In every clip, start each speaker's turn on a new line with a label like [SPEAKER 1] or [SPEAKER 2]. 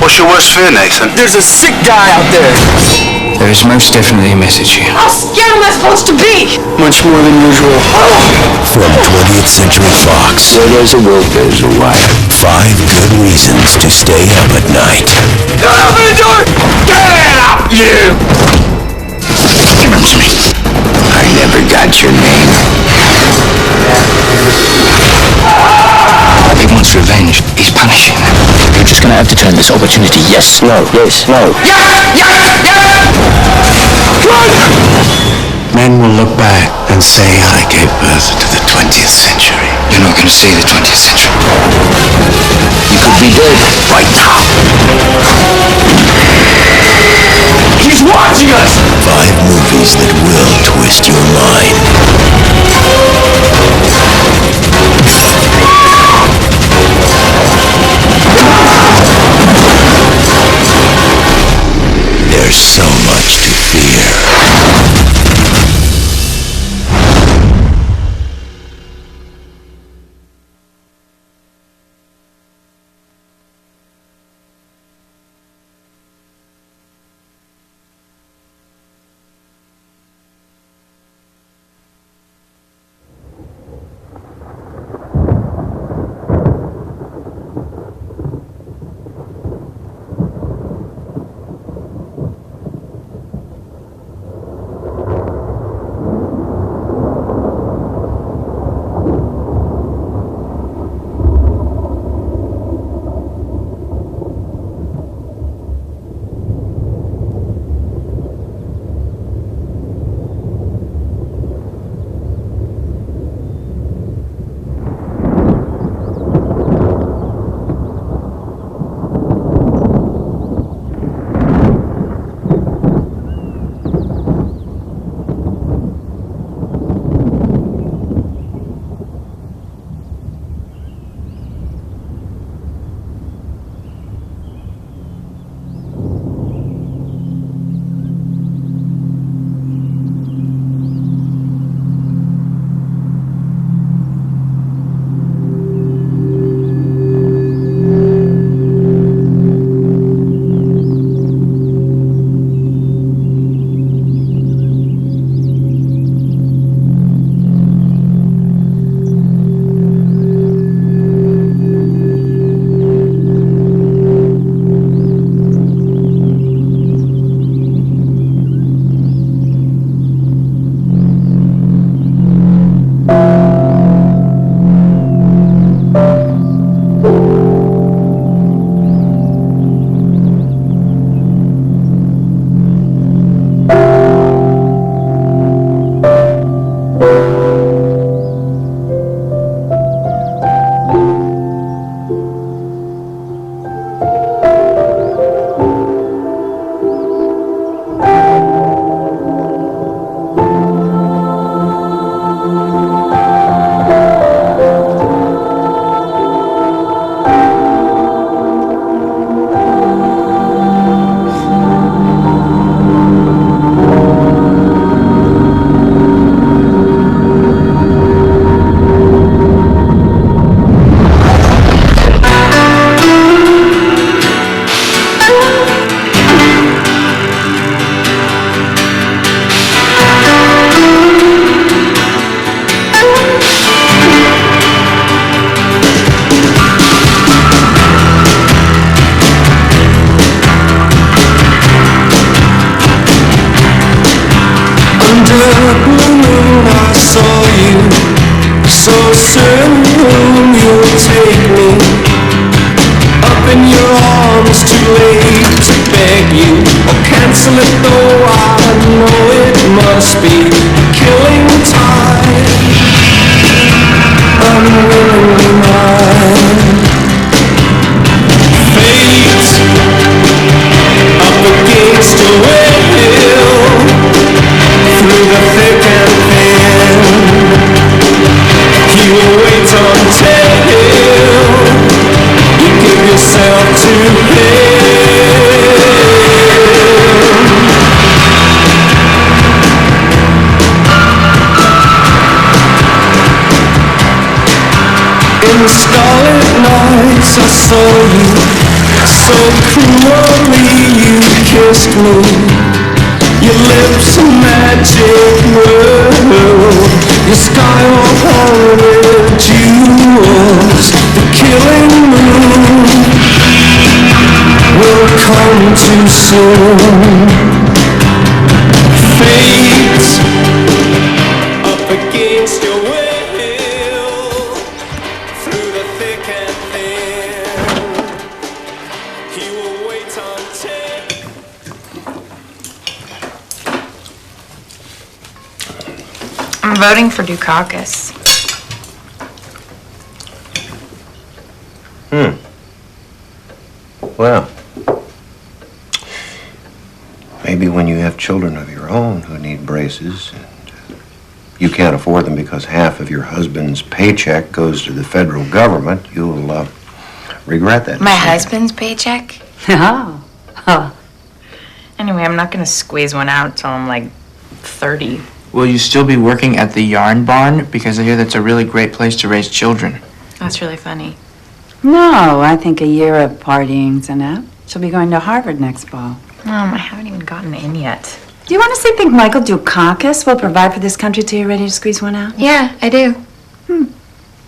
[SPEAKER 1] What's your worst fear, Nathan?
[SPEAKER 2] There's a sick guy out there.
[SPEAKER 3] There is most definitely a message here.
[SPEAKER 4] How scared am I supposed to be?
[SPEAKER 2] Much more than usual.
[SPEAKER 5] From 20th Century Fox.
[SPEAKER 3] Where there's a will, there's a way.
[SPEAKER 5] 5 good reasons to stay up at night.
[SPEAKER 2] Don't open the door! Get up, you!
[SPEAKER 3] Give him to me. I never got your name. He wants revenge. He's punishing them. You're just gonna have to turn this opportunity yes, no, yes, no. Men will look back and say, I gave birth to the 20th century. You're not gonna see the 20th century. You could be dead right now.
[SPEAKER 2] He's watching us!
[SPEAKER 5] 5 movies that will twist your mind. There's so much to fear.
[SPEAKER 6] In the starlit nights I saw you
[SPEAKER 1] So cruelly you kissed me. Your lips a magic world. Your sky all horrid jewels. The killing moon will come too soon. Fate up against your will. Through the thick and thin, he will wait until.
[SPEAKER 4] I'm voting for Dukakis.
[SPEAKER 3] Well, maybe when you have children of your own who need braces and you can't afford them because half of your husband's paycheck goes to the federal government, you'll regret that.
[SPEAKER 4] My husband's paycheck?
[SPEAKER 6] Oh.
[SPEAKER 4] Anyway, I'm not gonna squeeze one out till I'm like 30.
[SPEAKER 7] Will you still be working at the yarn barn? Because I hear that's a really great place to raise children.
[SPEAKER 4] That's really funny.
[SPEAKER 6] No, I think a year of partying's enough. She'll be going to Harvard next fall.
[SPEAKER 4] I haven't even gotten in yet.
[SPEAKER 6] Do you honestly think Michael Dukakis will provide for this country till you're ready to squeeze one out?
[SPEAKER 8] Yeah, I do. When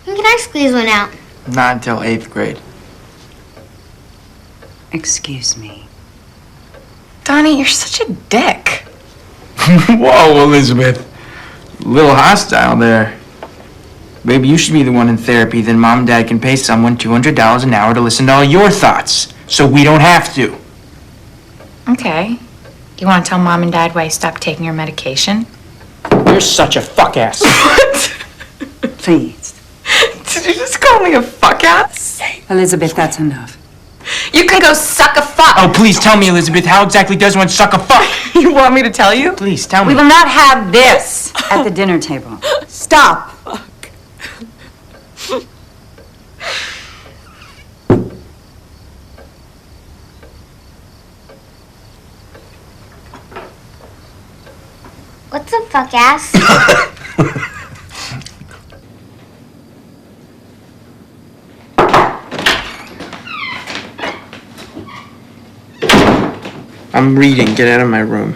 [SPEAKER 8] can I squeeze one out?
[SPEAKER 7] Not until 8th grade.
[SPEAKER 6] Excuse me.
[SPEAKER 4] Donnie, you're such a dick.
[SPEAKER 7] Whoa, Elizabeth. A little hostile there. Maybe you should be the one in therapy, then Mom and Dad can pay someone $200 an hour to listen to all your thoughts, so we don't have to.
[SPEAKER 4] Okay. You want to tell Mom and Dad why you stopped taking your medication?
[SPEAKER 7] You're such a fuck-ass.
[SPEAKER 4] What?
[SPEAKER 6] Please.
[SPEAKER 4] Did you just call me a fuck-ass?
[SPEAKER 6] Elizabeth, that's enough.
[SPEAKER 4] You can go suck a fuck.
[SPEAKER 7] Oh, please tell me, Elizabeth, how exactly does one suck a fuck?
[SPEAKER 4] You want me to tell you?
[SPEAKER 7] Please, tell
[SPEAKER 6] We
[SPEAKER 7] me.
[SPEAKER 6] will not have this at the dinner table. Stop.
[SPEAKER 8] What's a fuck ass?
[SPEAKER 7] I'm reading. Get out of my room.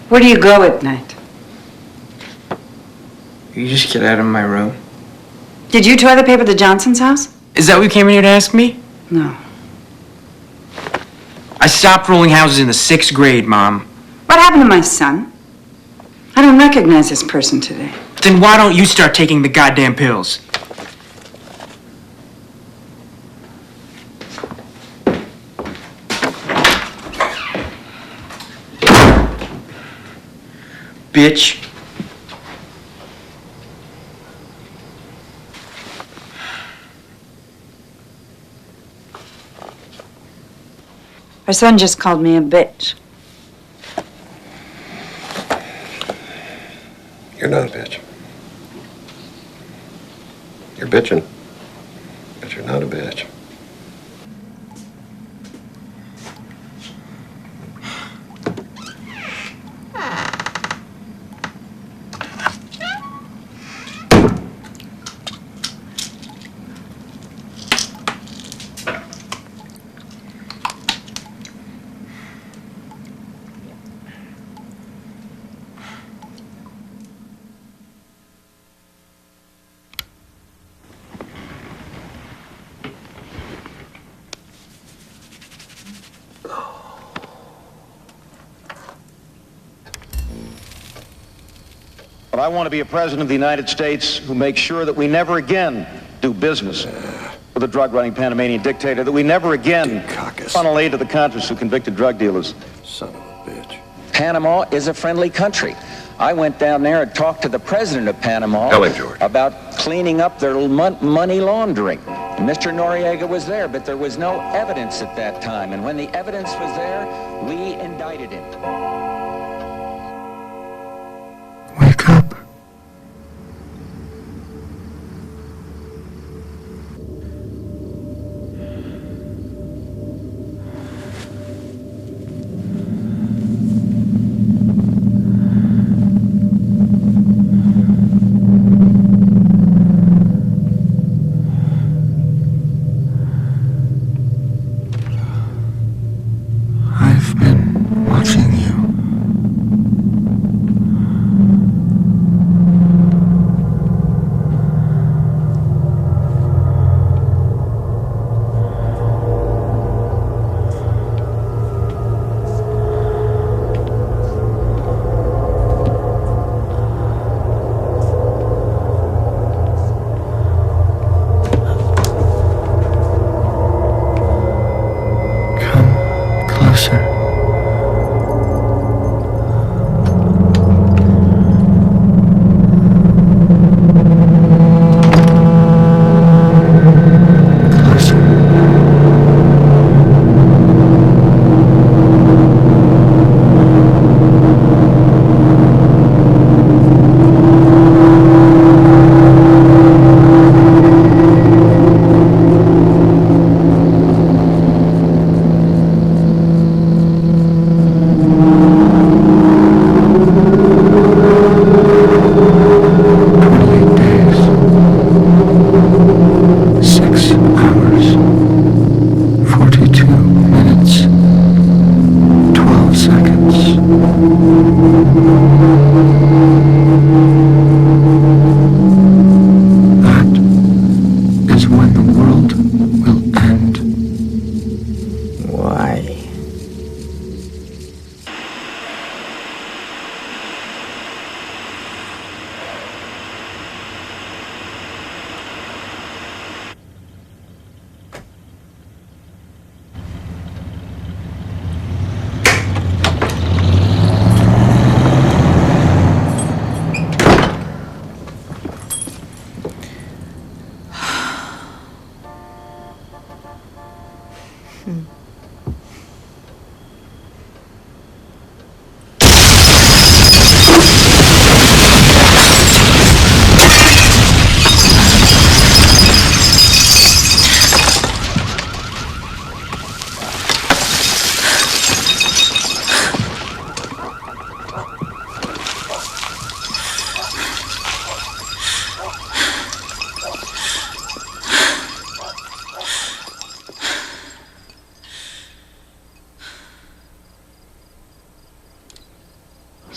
[SPEAKER 6] Where do you go at night?
[SPEAKER 7] You just get out of my room.
[SPEAKER 6] Did you toilet paper the Johnson's house?
[SPEAKER 7] Is that what you came in here to ask me?
[SPEAKER 6] No.
[SPEAKER 7] I stopped rolling houses in the 6th grade, Mom.
[SPEAKER 6] What happened to my son? I don't recognize this person today.
[SPEAKER 7] Then why don't you start taking the goddamn pills? Bitch.
[SPEAKER 6] Our son just called me a bitch.
[SPEAKER 3] You're not a bitch. You're bitching, but you're not a bitch.
[SPEAKER 9] But I want to be a president of the United States who makes sure that we never again do business with a drug-running Panamanian dictator, that we never again funnel aid to the Contras who convicted drug dealers.
[SPEAKER 3] Son of a bitch.
[SPEAKER 10] Panama is a friendly country. I went down there and talked to the president of Panama
[SPEAKER 3] Tell him, George.
[SPEAKER 10] about cleaning up their money laundering. And Mr. Noriega was there, but there was no evidence at that time. And when the evidence was there, we indicted him.
[SPEAKER 7] Wake up.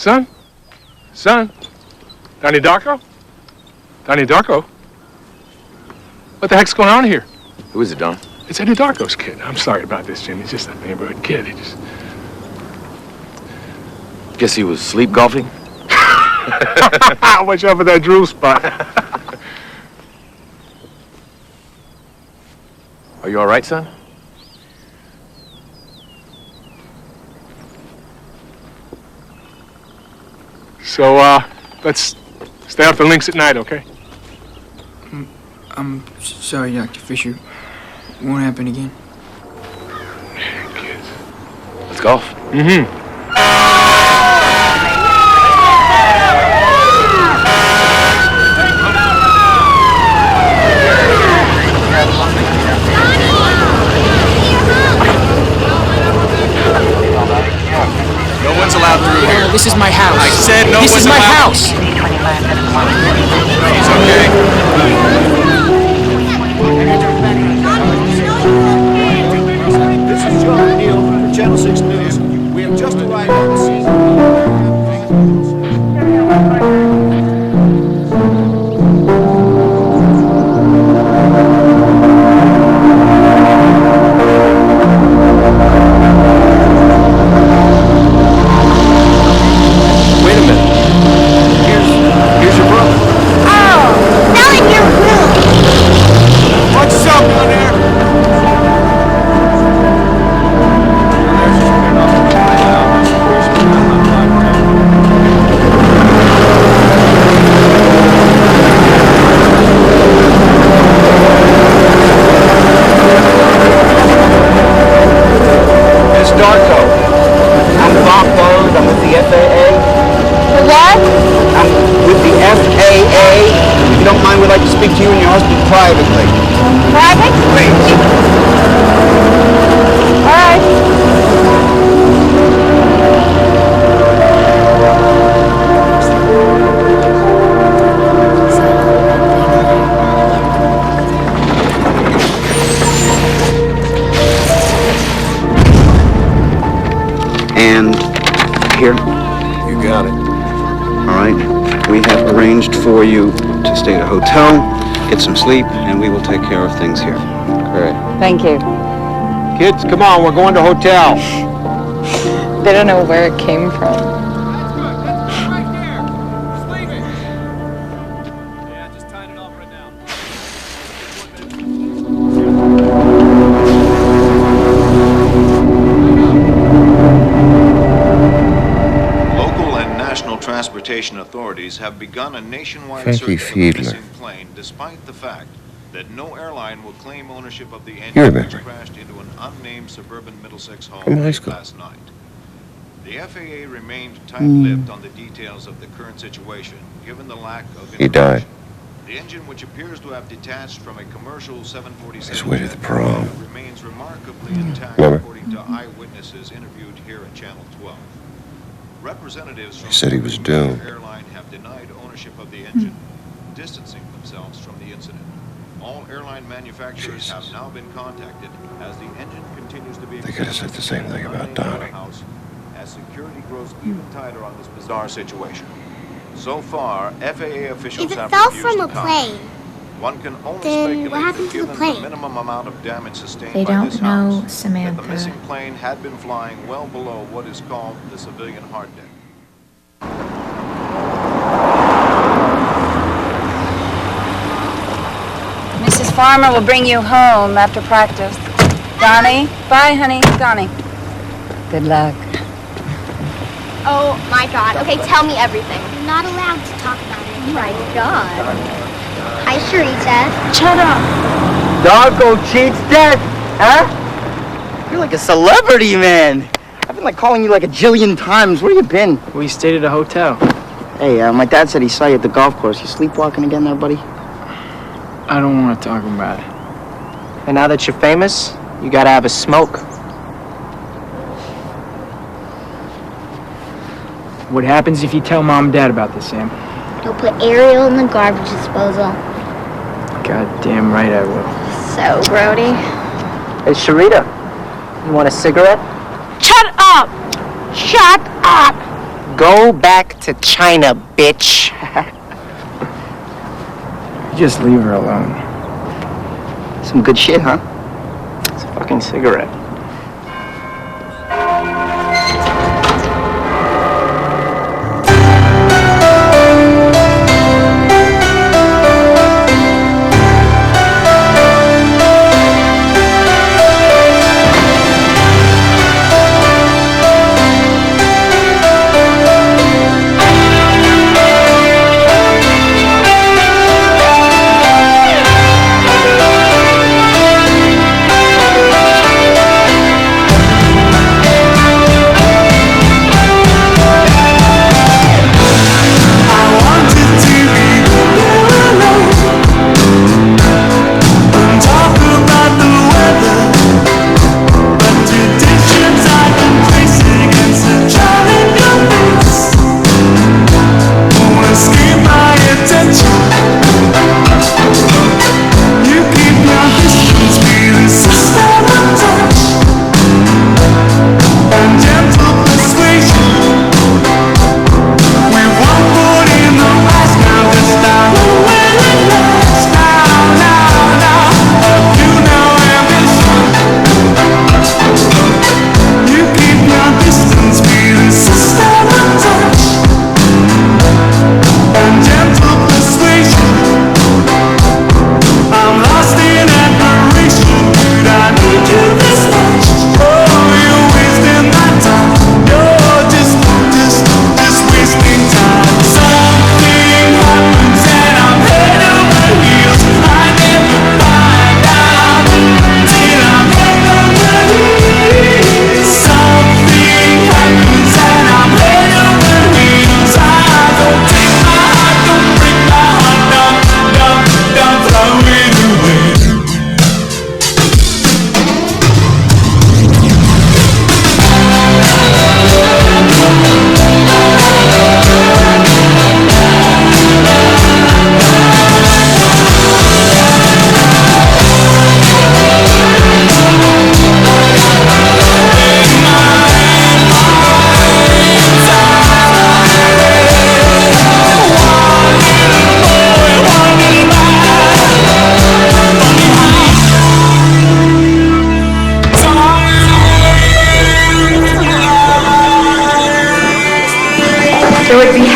[SPEAKER 2] Son? Son? Donnie Darko? Donnie Darko? What the heck's going on here?
[SPEAKER 11] Who is it, Don?
[SPEAKER 2] It's Eddie Darko's kid. I'm sorry about this, Jim. He's just a neighborhood kid. He just...
[SPEAKER 11] Guess he was sleep golfing?
[SPEAKER 2] Watch out for that drool spot.
[SPEAKER 11] Are you all right, son?
[SPEAKER 2] So, let's stay off the links at night, okay?
[SPEAKER 7] I'm sorry, Dr. Fisher. It won't happen again.
[SPEAKER 2] Kids.
[SPEAKER 11] Let's golf.
[SPEAKER 2] Mm-hmm.
[SPEAKER 11] No one's allowed through here.
[SPEAKER 7] This is my house.
[SPEAKER 11] I said no
[SPEAKER 7] This
[SPEAKER 11] one's
[SPEAKER 7] is my
[SPEAKER 11] allowed.
[SPEAKER 7] house.
[SPEAKER 11] It's okay.
[SPEAKER 12] This is John Neal for Channel 6 News. We have just arrived on the scene.
[SPEAKER 11] Wait a minute. Here's your brother.
[SPEAKER 8] Oh, now in your room.
[SPEAKER 12] What's up down there?
[SPEAKER 13] Miss Darko, I'm Bob Bond. I'm with the FAA.
[SPEAKER 8] The what?
[SPEAKER 13] I'm with the FAA. If you don't mind, we'd like to speak to you and your husband privately.
[SPEAKER 8] Private?
[SPEAKER 13] Please.
[SPEAKER 8] All right.
[SPEAKER 13] And here.
[SPEAKER 11] You got it.
[SPEAKER 13] All right. We have arranged for you to stay at a hotel, get some sleep, and we will take care of things here.
[SPEAKER 11] Great.
[SPEAKER 6] Thank you.
[SPEAKER 13] Kids, come on. We're going to hotel.
[SPEAKER 4] They don't know where it came from.
[SPEAKER 9] Local and national transportation authorities have begun a nationwide
[SPEAKER 3] Frankie
[SPEAKER 9] search for the
[SPEAKER 3] Fiedler.
[SPEAKER 9] missing plane, despite the fact that no airline will claim ownership of the
[SPEAKER 3] You
[SPEAKER 9] engine
[SPEAKER 3] remember.
[SPEAKER 9] which crashed into an unnamed suburban Middlesex home
[SPEAKER 3] From high school.
[SPEAKER 9] last night. The FAA remained tight-lipped on the details of the current situation, given the lack of
[SPEAKER 3] He died.
[SPEAKER 9] information. The engine, which appears to have detached from a commercial 747
[SPEAKER 3] His way to the
[SPEAKER 9] jet
[SPEAKER 3] prom.
[SPEAKER 9] remains remarkably intact,
[SPEAKER 3] Remember?
[SPEAKER 9] according to eyewitnesses interviewed here at Channel 12. Representatives from
[SPEAKER 3] He said he was doomed.
[SPEAKER 9] airline have denied ownership of the engine, distancing themselves from the incident. All airline manufacturers have now been contacted as the engine continues to be
[SPEAKER 3] They could have said the same thing about Donnie.
[SPEAKER 9] as security grows even tighter on this bizarre situation. So far, FAA officials
[SPEAKER 8] If it
[SPEAKER 9] have
[SPEAKER 8] fell
[SPEAKER 9] refused
[SPEAKER 8] from
[SPEAKER 9] to
[SPEAKER 8] a
[SPEAKER 9] comment.
[SPEAKER 8] plane,
[SPEAKER 9] One can only
[SPEAKER 8] then
[SPEAKER 9] speculate
[SPEAKER 8] what happened
[SPEAKER 9] that
[SPEAKER 8] to the
[SPEAKER 9] given
[SPEAKER 8] plane?
[SPEAKER 9] the minimum amount of damage sustained
[SPEAKER 4] They
[SPEAKER 9] by
[SPEAKER 4] don't
[SPEAKER 9] this
[SPEAKER 4] know,
[SPEAKER 9] house, that the
[SPEAKER 4] Samantha.
[SPEAKER 9] missing plane had been flying well below what is called the civilian hard deck.
[SPEAKER 6] Mrs. Farmer will bring you home after practice. Donnie? Bye, honey. Donnie. Good luck.
[SPEAKER 8] Oh my God. Okay, tell me everything. I'm not allowed to talk about it. Oh my God. Hi, Sharita.
[SPEAKER 6] Shut up.
[SPEAKER 13] Darko cheats death, huh? You're like a celebrity, man. I've been like calling you like a jillion times. Where you been?
[SPEAKER 7] We stayed at a hotel.
[SPEAKER 13] Hey, my dad said he saw you at the golf course. You sleepwalking again there, buddy?
[SPEAKER 7] I don't want to talk about it.
[SPEAKER 14] And now that you're famous, you gotta have a smoke.
[SPEAKER 7] What happens if you tell Mom and Dad about this, Sam?
[SPEAKER 8] You'll put Ariel in the garbage disposal.
[SPEAKER 7] God damn right I will.
[SPEAKER 8] So, Brody.
[SPEAKER 14] Hey, Sharita, you want a cigarette?
[SPEAKER 8] Shut up! Shut up!
[SPEAKER 14] Go back to China, bitch.
[SPEAKER 7] Just leave her alone.
[SPEAKER 13] Some good shit, huh?
[SPEAKER 14] It's a fucking cigarette.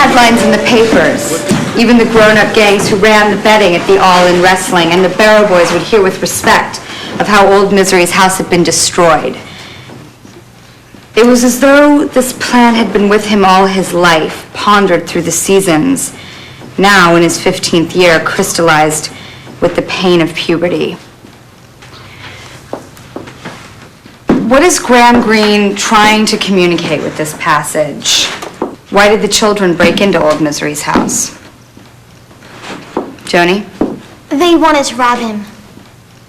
[SPEAKER 6] Headlines in the papers. Even the grown-up gangs who ran the betting at the All-In Wrestling and the Barrow Boys would hear with respect of how old Misery's house had been destroyed. It was as though this plan had been with him all his life, pondered through the seasons, now in his 15th year, crystallized with the pain of puberty. What is Graham Greene trying to communicate with this passage? Why did the children break into old Misery's house? Joni?
[SPEAKER 8] They wanted to rob him.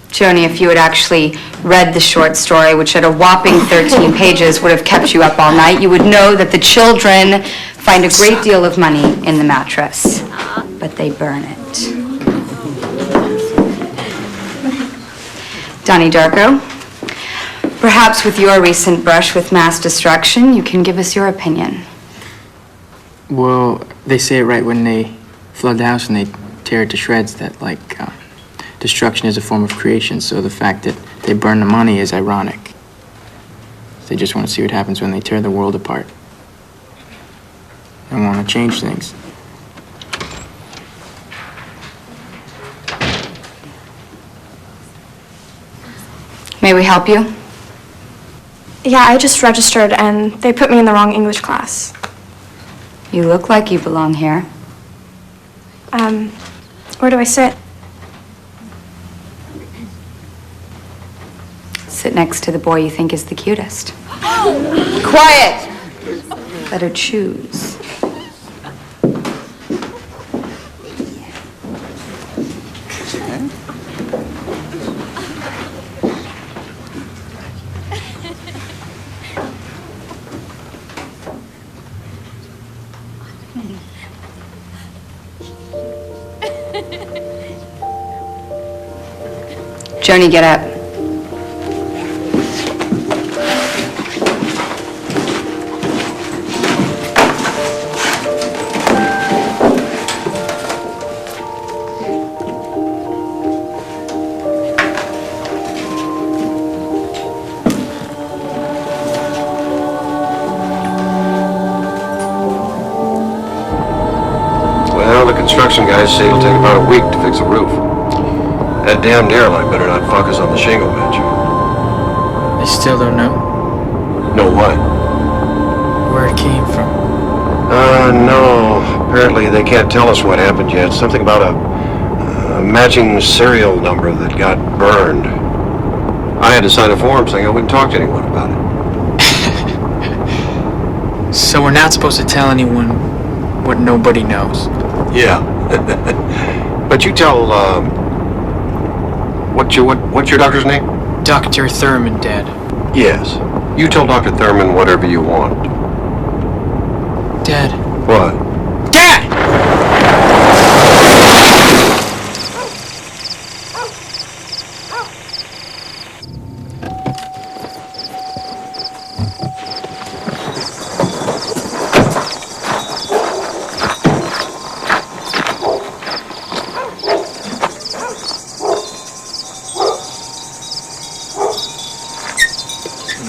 [SPEAKER 6] Joni, if you had actually read the short story, which at a whopping 13 pages would have kept you up all night, you would know that the children find a great deal of money in the mattress, but they burn it. Donnie Darko, perhaps with your recent brush with mass destruction, you can give us your opinion.
[SPEAKER 7] Well, they say it right when they flood the house and they tear it to shreds that, destruction is a form of creation, so the fact that they burn the money is ironic. They just want to see what happens when they tear the world apart. They want to change things.
[SPEAKER 6] May we help you?
[SPEAKER 15] Yeah, I just registered and they put me in the wrong English class.
[SPEAKER 6] You look like you belong here.
[SPEAKER 15] Where do I sit?
[SPEAKER 6] Sit next to the boy you think is the cutest. Quiet! Let her choose. Joni, get up.
[SPEAKER 3] construction guys say it'll take about a week to fix the roof. That damn airline better not fuck us on the shingle bench.
[SPEAKER 7] I still don't know
[SPEAKER 3] Know what?
[SPEAKER 7] where it came from.
[SPEAKER 3] No. Apparently they can't tell us what happened yet. Something about a matching serial number that got burned. I had to sign a form saying I wouldn't talk to anyone about it.
[SPEAKER 7] So we're not supposed to tell anyone what nobody knows.
[SPEAKER 3] Yeah. But you tell, what's your doctor's name?
[SPEAKER 7] Dr. Thurman, Dad.
[SPEAKER 3] Yes. You tell Dr. Thurman whatever you want.
[SPEAKER 7] Dad.
[SPEAKER 3] What?
[SPEAKER 7] Dad!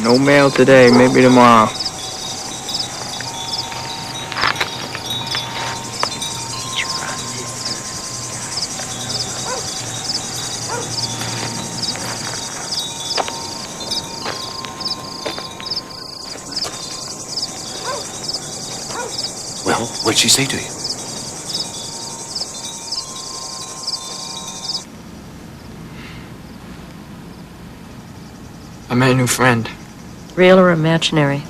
[SPEAKER 7] No mail today, maybe tomorrow.
[SPEAKER 11] Well, what'd she say to you?
[SPEAKER 7] I met a new friend.
[SPEAKER 16] Real or imaginary?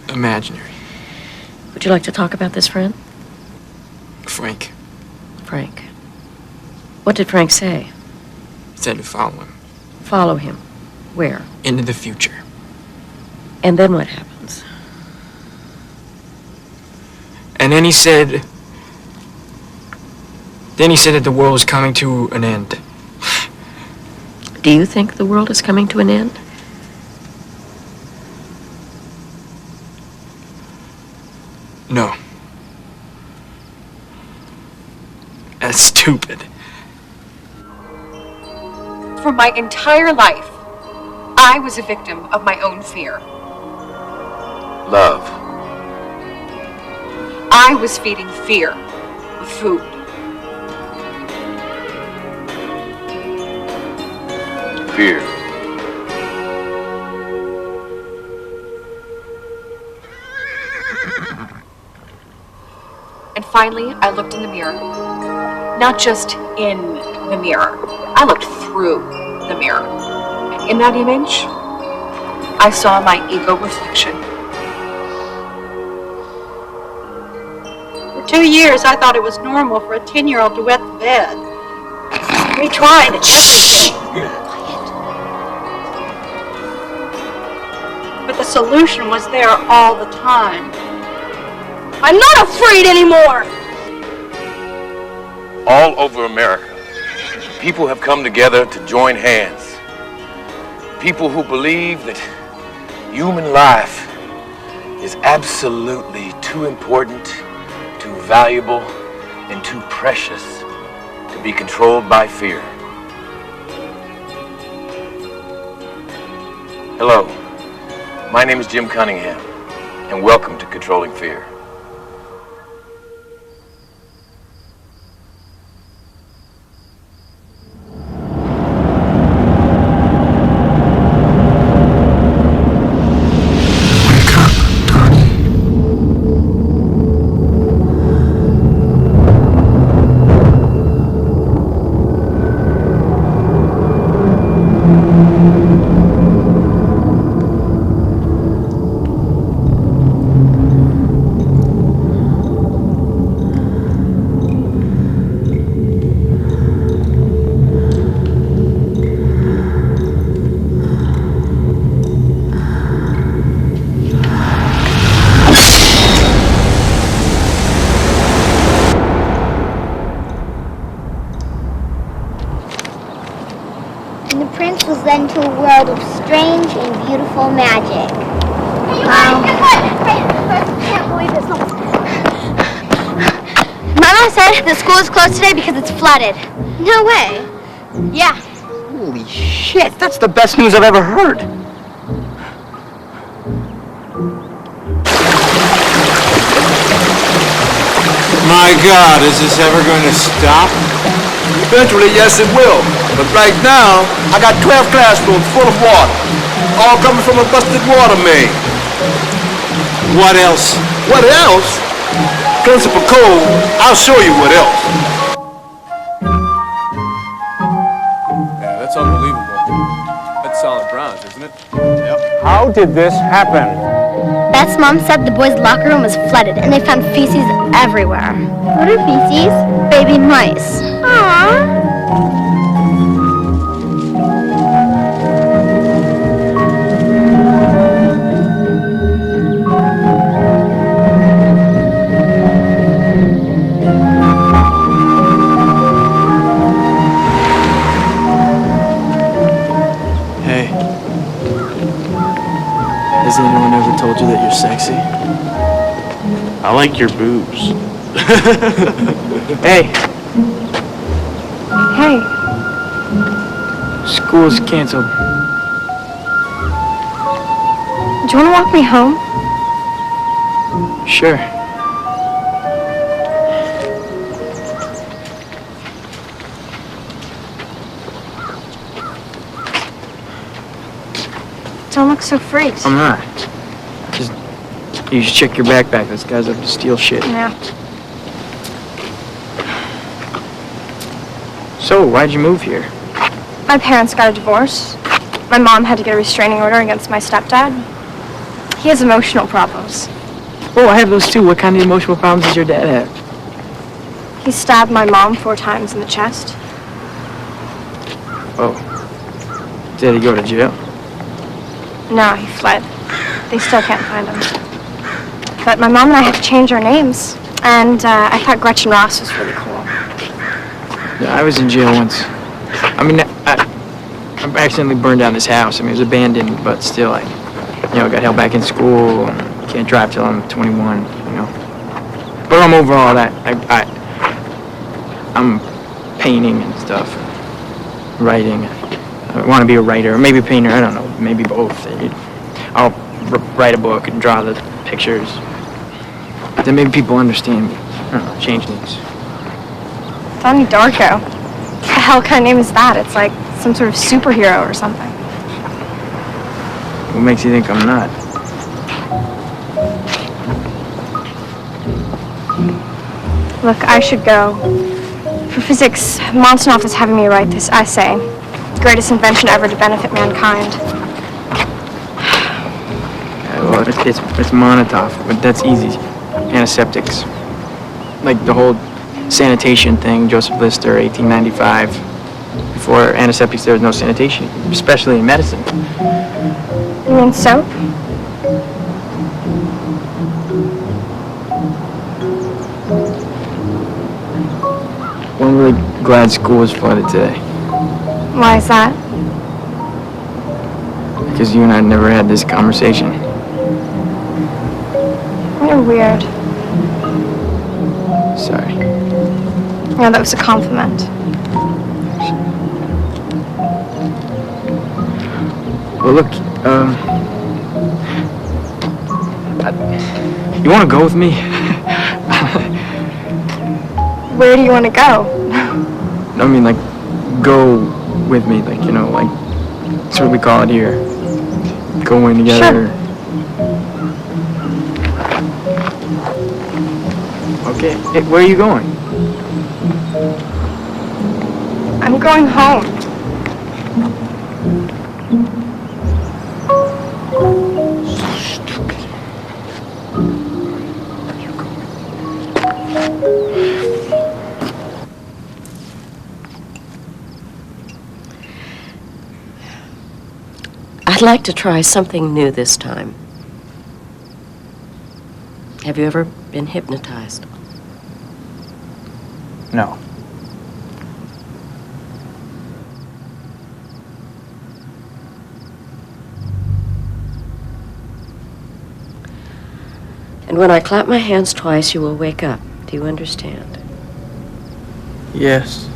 [SPEAKER 7] Imaginary.
[SPEAKER 16] Would you like to talk about this friend?
[SPEAKER 7] Frank.
[SPEAKER 16] Frank. What did Frank say?
[SPEAKER 7] Said to follow him.
[SPEAKER 16] Follow him. Where?
[SPEAKER 7] Into the future.
[SPEAKER 16] And then what happens?
[SPEAKER 7] And then he said that the world was coming to an end.
[SPEAKER 16] Do you think the world is coming to an end?
[SPEAKER 7] No. That's stupid.
[SPEAKER 17] For my entire life, I was a victim of my own fear.
[SPEAKER 11] Love.
[SPEAKER 17] I was feeding fear with food.
[SPEAKER 11] Fear.
[SPEAKER 17] And finally, I looked in the mirror. Not just in the mirror. I looked through the mirror. And in that image, I saw my ego reflection.
[SPEAKER 18] For 2 years, I thought it was normal for a 10-year-old to wet the bed. We tried everything. But the solution was there all the time. I'm not afraid anymore!
[SPEAKER 11] All over America, people have come together to join hands. People who believe that human life is absolutely too important, too valuable, and too precious to be controlled by fear. Hello, my name is Jim Cunningham, and welcome to Controlling Fear.
[SPEAKER 8] Led into a world of strange and beautiful magic. Wow. I can't believe this. Mama said the school is closed today because it's flooded. No way. Yeah.
[SPEAKER 13] Holy shit, that's the best news I've ever heard.
[SPEAKER 11] my God, is this ever going to stop?
[SPEAKER 12] Eventually, yes, it will. But right now, I got 12 classrooms full of water, all coming from a busted water main.
[SPEAKER 11] What else?
[SPEAKER 12] What else? Principal Cole, I'll show you what else.
[SPEAKER 2] Yeah, that's unbelievable. That's solid bronze, isn't it?
[SPEAKER 12] Yep.
[SPEAKER 19] How did this happen?
[SPEAKER 8] Beth's mom said the boys' locker room was flooded and they found feces everywhere. What are feces? Baby mice. Aww.
[SPEAKER 7] Hey. Has anyone ever told you that you're sexy?
[SPEAKER 19] I like your boobs.
[SPEAKER 7] Hey.
[SPEAKER 15] Hey,
[SPEAKER 7] School's canceled.
[SPEAKER 15] do you want to walk me home?
[SPEAKER 7] Sure.
[SPEAKER 15] Don't look so freaked.
[SPEAKER 7] I'm not. Just, you should check your backpack. This guy's up to steal shit.
[SPEAKER 15] Yeah.
[SPEAKER 7] So, why'd you move here?
[SPEAKER 15] My parents got a divorce. My mom had to get a restraining order against my stepdad. He has emotional problems.
[SPEAKER 7] Oh, I have those too. What kind of emotional problems does your dad have?
[SPEAKER 15] He stabbed my mom 4 times in the chest.
[SPEAKER 7] Oh. Did he go to jail?
[SPEAKER 15] No, he fled. They still can't find him. But my mom and I had to change our names. And I thought Gretchen Ross was really cool.
[SPEAKER 7] Yeah, I was in jail once. I mean, I accidentally burned down this house. I mean, it was abandoned, but still, I got held back in school. And can't drive till I'm 21, But I'm over all that. I'm painting and stuff, writing. I want to be a writer, or maybe a painter. I don't know, maybe both. I'll write a book and draw the pictures. Then maybe people understand me. I don't know, change names.
[SPEAKER 15] Donnie Darko. What the hell kind of name is that? It's like some sort of superhero or something.
[SPEAKER 7] What makes you think I'm not?
[SPEAKER 15] Look, I should go. For physics, Monsonoff is having me write this essay. Greatest invention ever to benefit mankind.
[SPEAKER 7] Well, it's Monotov, but that's easy. Antiseptics. Like the whole sanitation thing, Joseph Lister, 1895. Before antiseptics, there was no sanitation, especially in medicine.
[SPEAKER 15] You mean soap?
[SPEAKER 7] Well, I'm really glad school was flooded today.
[SPEAKER 15] Why is that?
[SPEAKER 7] Because you and I never had this conversation.
[SPEAKER 15] You're weird.
[SPEAKER 7] Sorry.
[SPEAKER 15] Yeah, that was a compliment.
[SPEAKER 7] Well, look, you want to go with me?
[SPEAKER 15] Where do you want to go?
[SPEAKER 7] I mean, like, go with me, like, like, that's what we call it here. Going together.
[SPEAKER 15] Sure.
[SPEAKER 7] Okay, hey, where are you going?
[SPEAKER 15] I'm going home.
[SPEAKER 16] I'd like to try something new this time. Have you ever been hypnotized?
[SPEAKER 7] No.
[SPEAKER 16] And when I clap my hands twice, you will wake up. Do you understand?
[SPEAKER 7] Yes.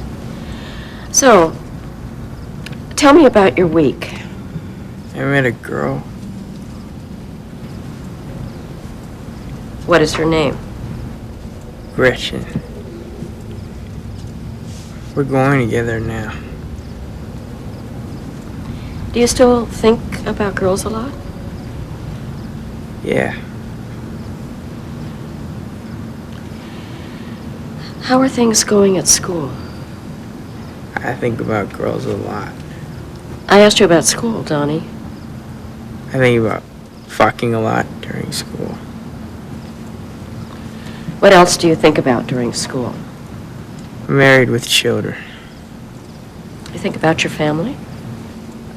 [SPEAKER 16] So, tell me about your week.
[SPEAKER 7] I met a girl.
[SPEAKER 16] What is her name?
[SPEAKER 7] Gretchen. We're going together now.
[SPEAKER 16] Do you still think about girls a lot?
[SPEAKER 7] Yeah.
[SPEAKER 16] How are things going at school?
[SPEAKER 7] I think about girls a lot.
[SPEAKER 16] I asked you about school, Donnie.
[SPEAKER 7] I think about fucking a lot during school.
[SPEAKER 16] What else do you think about during school?
[SPEAKER 7] Married with children.
[SPEAKER 16] You think about your family?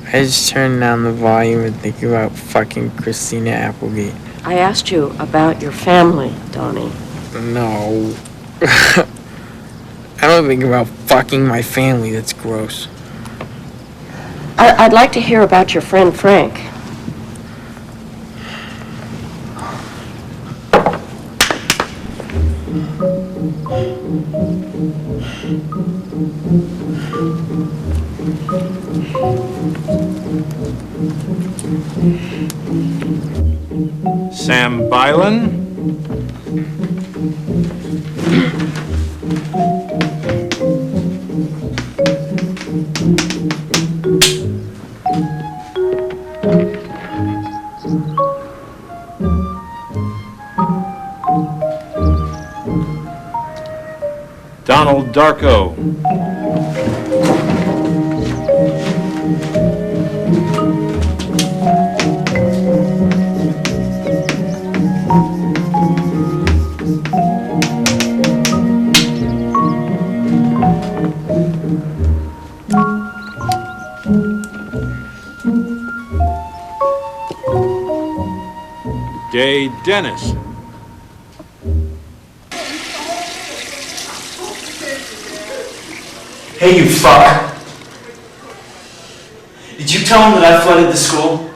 [SPEAKER 7] I just turn down the volume and think about fucking Christina Applegate.
[SPEAKER 16] I asked you about your family, Donnie.
[SPEAKER 7] No. I don't think about fucking my family. That's gross.
[SPEAKER 16] I'd like to hear about your friend Frank.
[SPEAKER 19] Sam Bylan. Donald Darko. Day Dennis.
[SPEAKER 13] Hey, you fuck. Did you tell him that I flooded the school?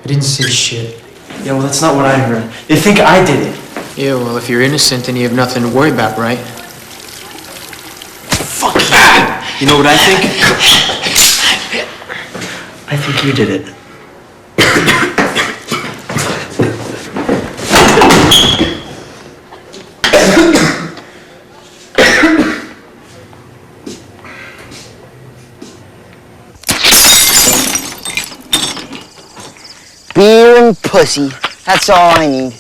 [SPEAKER 7] I didn't say shit.
[SPEAKER 13] Yeah, well, that's not what I heard. They think I did it.
[SPEAKER 7] Yeah, well, if you're innocent, then you have nothing to worry about, right?
[SPEAKER 13] Fuck you. You know what I think? I think you did it.
[SPEAKER 14] Beer and pussy. That's all I need.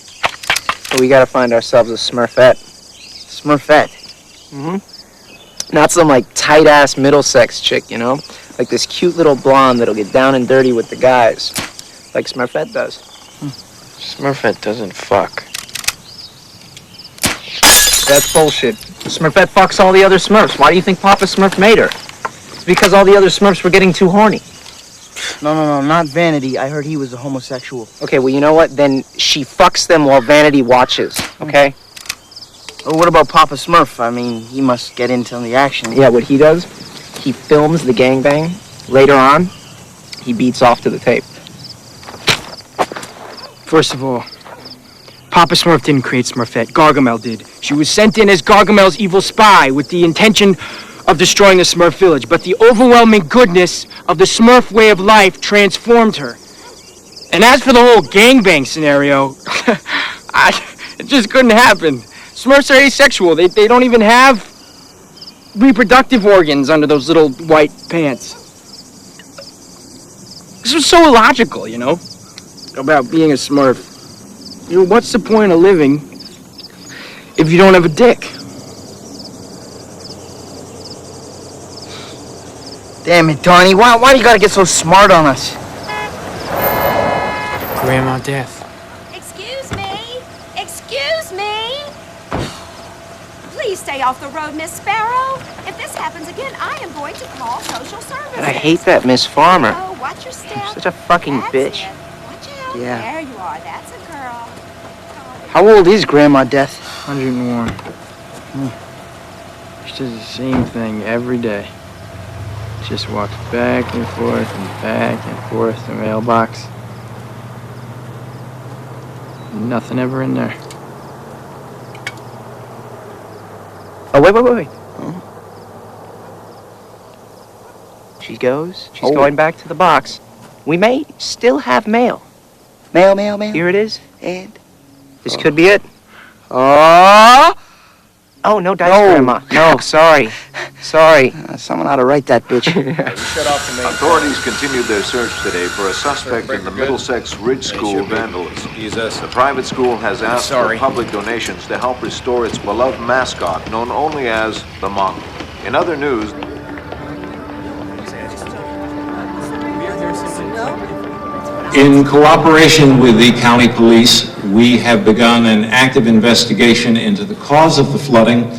[SPEAKER 7] But we gotta find ourselves a Smurfette.
[SPEAKER 14] Smurfette.
[SPEAKER 7] Mm-hmm. Not some, like, tight-ass Middlesex chick, you know? Like this cute little blonde that'll get down and dirty with the guys. Like Smurfette does. Smurfette doesn't fuck. That's bullshit. Smurfette fucks all the other Smurfs. Why do you think Papa Smurf made her? It's because all the other Smurfs were getting too horny.
[SPEAKER 14] No, not Vanity. I heard he was a homosexual.
[SPEAKER 7] Okay, well, you know what? Then she fucks them while Vanity watches, okay?
[SPEAKER 14] Well, what about Papa Smurf? I mean, he must get into the action.
[SPEAKER 7] Yeah, what he does, he films the gangbang. Later on, he beats off to the tape.
[SPEAKER 20] First of all, Papa Smurf didn't create Smurfette. Gargamel did. She was sent in as Gargamel's evil spy with the intention of destroying the Smurf village, but the overwhelming goodness of the Smurf way of life transformed her. And as for the whole gangbang scenario, it just couldn't happen. Smurfs are asexual. They don't even have reproductive organs under those little white pants. This was so illogical, you know, about being a Smurf. You know, what's the point of living if you don't have a dick?
[SPEAKER 14] Damn it, Donnie. Why do you gotta get so smart on us?
[SPEAKER 7] Grandma Death.
[SPEAKER 21] Excuse me? Excuse me? Please stay off the road, Miss Sparrow. If this happens again, I am going to call social services.
[SPEAKER 7] I hate that Miss Farmer.
[SPEAKER 21] Oh, watch your step.
[SPEAKER 7] Such a fucking bitch.
[SPEAKER 21] Watch out.
[SPEAKER 14] Yeah.
[SPEAKER 21] There you are. That's a girl.
[SPEAKER 14] How old is Grandma Death?
[SPEAKER 20] 101. She does the same thing every day. Just walks back and forth the mailbox. Nothing ever in there.
[SPEAKER 7] Oh, wait. She goes. She's going back to the box. We may still have mail.
[SPEAKER 14] Mail.
[SPEAKER 7] Here it is.
[SPEAKER 14] And?
[SPEAKER 7] This could be it.
[SPEAKER 13] Oh!
[SPEAKER 14] Oh, no dice,
[SPEAKER 13] No.
[SPEAKER 14] Grandma. No, sorry. Sorry.
[SPEAKER 13] Someone ought to write that bitch.
[SPEAKER 5] Authorities continued their search today for a suspect in the Middlesex Ridge School vandalism. The private school has asked for public donations to help restore its beloved mascot, known only as the Monkey. In other news,
[SPEAKER 19] In cooperation with the county police, we have begun an active investigation into the cause of the flooding,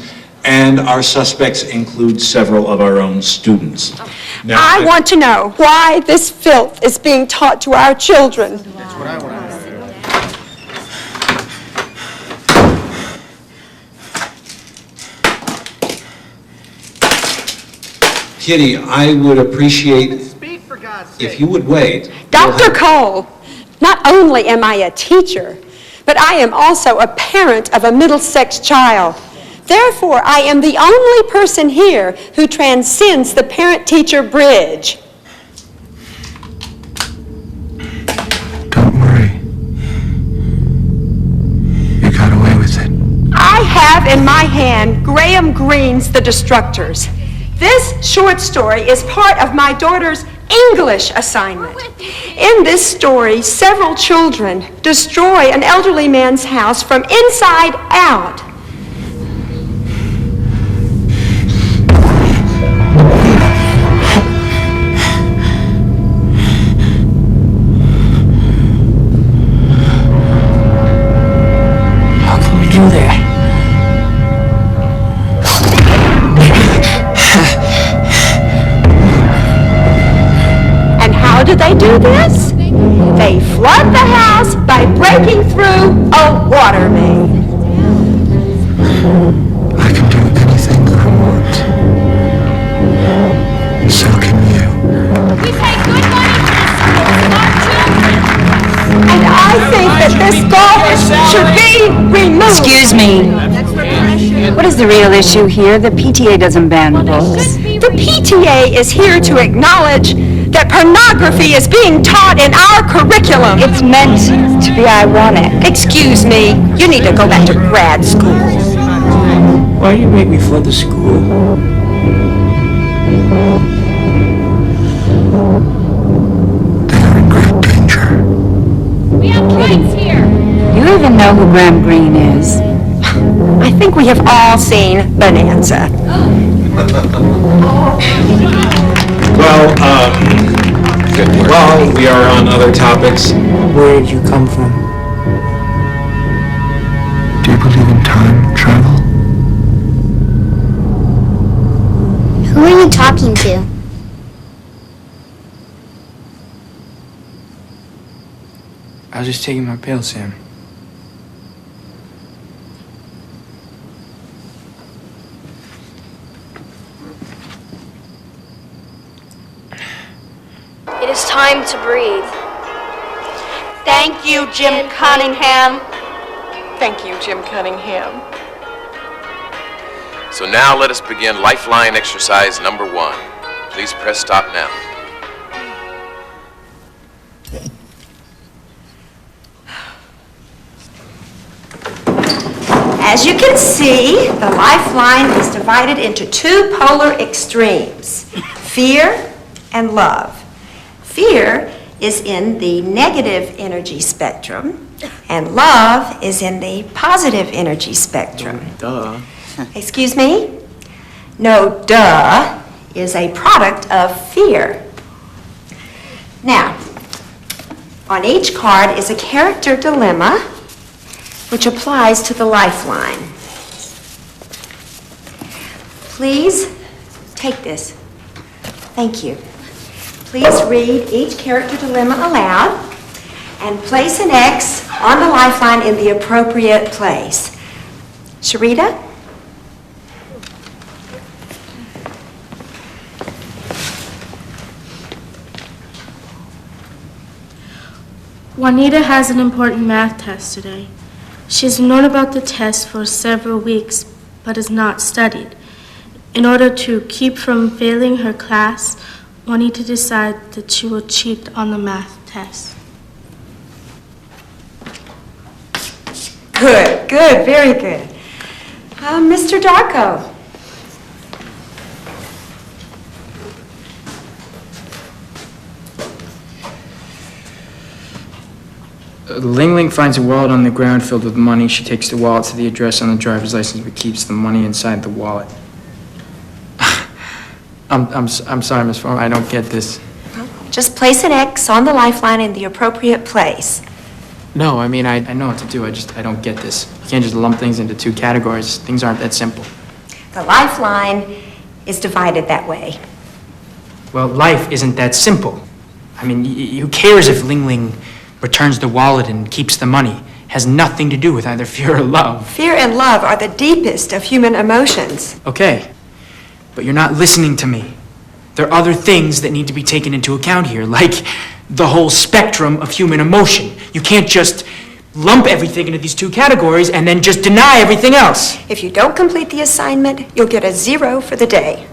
[SPEAKER 19] and our suspects include several of our own students. Now,
[SPEAKER 21] I want to know why this filth is being taught to our children.
[SPEAKER 5] that's what I want to know.
[SPEAKER 19] Kitty, I would appreciate if you would wait.
[SPEAKER 21] Dr. Cole, not only am I a teacher, but I am also a parent of a Middlesex child. Therefore, I am the only person here who transcends the parent-teacher bridge.
[SPEAKER 22] Don't worry. You got away with it.
[SPEAKER 21] I have in my hand Graham Greene's The Destructors. This short story is part of my daughter's English assignment. In this story, several children destroy an elderly man's house from inside out.
[SPEAKER 22] How can you do that?
[SPEAKER 21] How do they do this? They flood the house by breaking through a water main.
[SPEAKER 22] I can do anything I want. So can you.
[SPEAKER 21] We pay good money for smart children. And I think that this garbage should be removed.
[SPEAKER 6] Excuse me. What is the real issue here? The PTA doesn't ban books.
[SPEAKER 21] The PTA is here to acknowledge that pornography is being taught in our curriculum.
[SPEAKER 6] It's meant to be ironic.
[SPEAKER 21] Excuse me, you need to go back to grad school.
[SPEAKER 7] Why do you make me flood the school?
[SPEAKER 22] They're in great danger.
[SPEAKER 21] We have kids here.
[SPEAKER 6] You even know who Graham Greene is.
[SPEAKER 21] I think we have all seen Bonanza.
[SPEAKER 19] Well, while we are on other topics,
[SPEAKER 7] Where did you come from?
[SPEAKER 22] Do you believe in time travel?
[SPEAKER 8] Who are you talking to?
[SPEAKER 7] I was just taking my pill, Sam.
[SPEAKER 15] It is time to breathe.
[SPEAKER 21] Thank you, Jim Cunningham. Thank you, Jim Cunningham.
[SPEAKER 11] So now let us begin Lifeline exercise number 1. Please press stop now.
[SPEAKER 21] As you can see, the lifeline is divided into two polar extremes, fear and love. Fear is in the negative energy spectrum, and love is in the positive energy spectrum.
[SPEAKER 7] Duh.
[SPEAKER 21] Excuse me? No, duh is a product of fear. Now, on each card is a character dilemma which applies to the lifeline. Please take this. Thank you. Please read each character dilemma aloud and place an X on the lifeline in the appropriate place. Sharita?
[SPEAKER 23] Juanita has an important math test today. She's known about the test for several weeks, but has not studied. In order to keep from failing her class, Juanita decided that she will cheat on the math test.
[SPEAKER 21] Good, good, very good. Mr. Darko.
[SPEAKER 20] Ling Ling finds a wallet on the ground filled with money. She takes the wallet to the address on the driver's license but keeps the money inside the wallet. I'm sorry, Miss Farmer, I don't get this.
[SPEAKER 21] Just place an X on the lifeline in the appropriate place.
[SPEAKER 20] No, I mean, I know what to do. I don't get this. You can't just lump things into two categories. Things aren't that simple.
[SPEAKER 21] The lifeline is divided that way.
[SPEAKER 20] Well, life isn't that simple. I mean, who cares if Ling Ling returns the wallet and keeps the money? It has nothing to do with either fear or love.
[SPEAKER 21] Fear and love are the deepest of human emotions.
[SPEAKER 20] Okay, but you're not listening to me. There are other things that need to be taken into account here, like the whole spectrum of human emotion. You can't just lump everything into these two categories and then just deny everything else.
[SPEAKER 21] If you don't complete the assignment, you'll get a 0 for the day.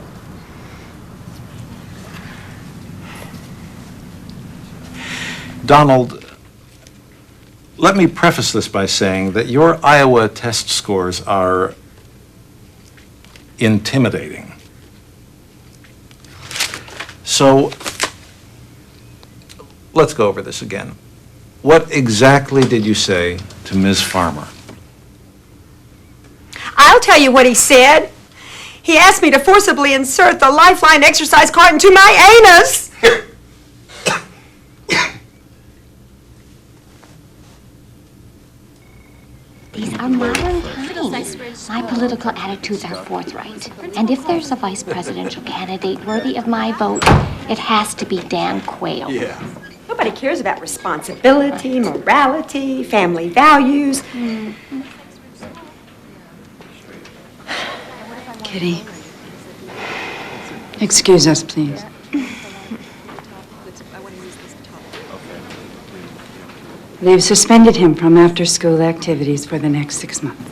[SPEAKER 19] Donald, let me preface this by saying that your Iowa test scores are intimidating. So, let's go over this again. What exactly did you say to Ms. Farmer?
[SPEAKER 21] I'll tell you what he said. He asked me to forcibly insert the lifeline exercise card into my anus.
[SPEAKER 1] These are modern times. My political attitudes are forthright. And if there's a vice presidential candidate worthy of my vote, it has to be Dan Quayle.
[SPEAKER 21] Yeah. Nobody cares about responsibility, morality, family values.
[SPEAKER 4] Kitty, excuse us, please. They've suspended him from after-school activities for the next 6 months.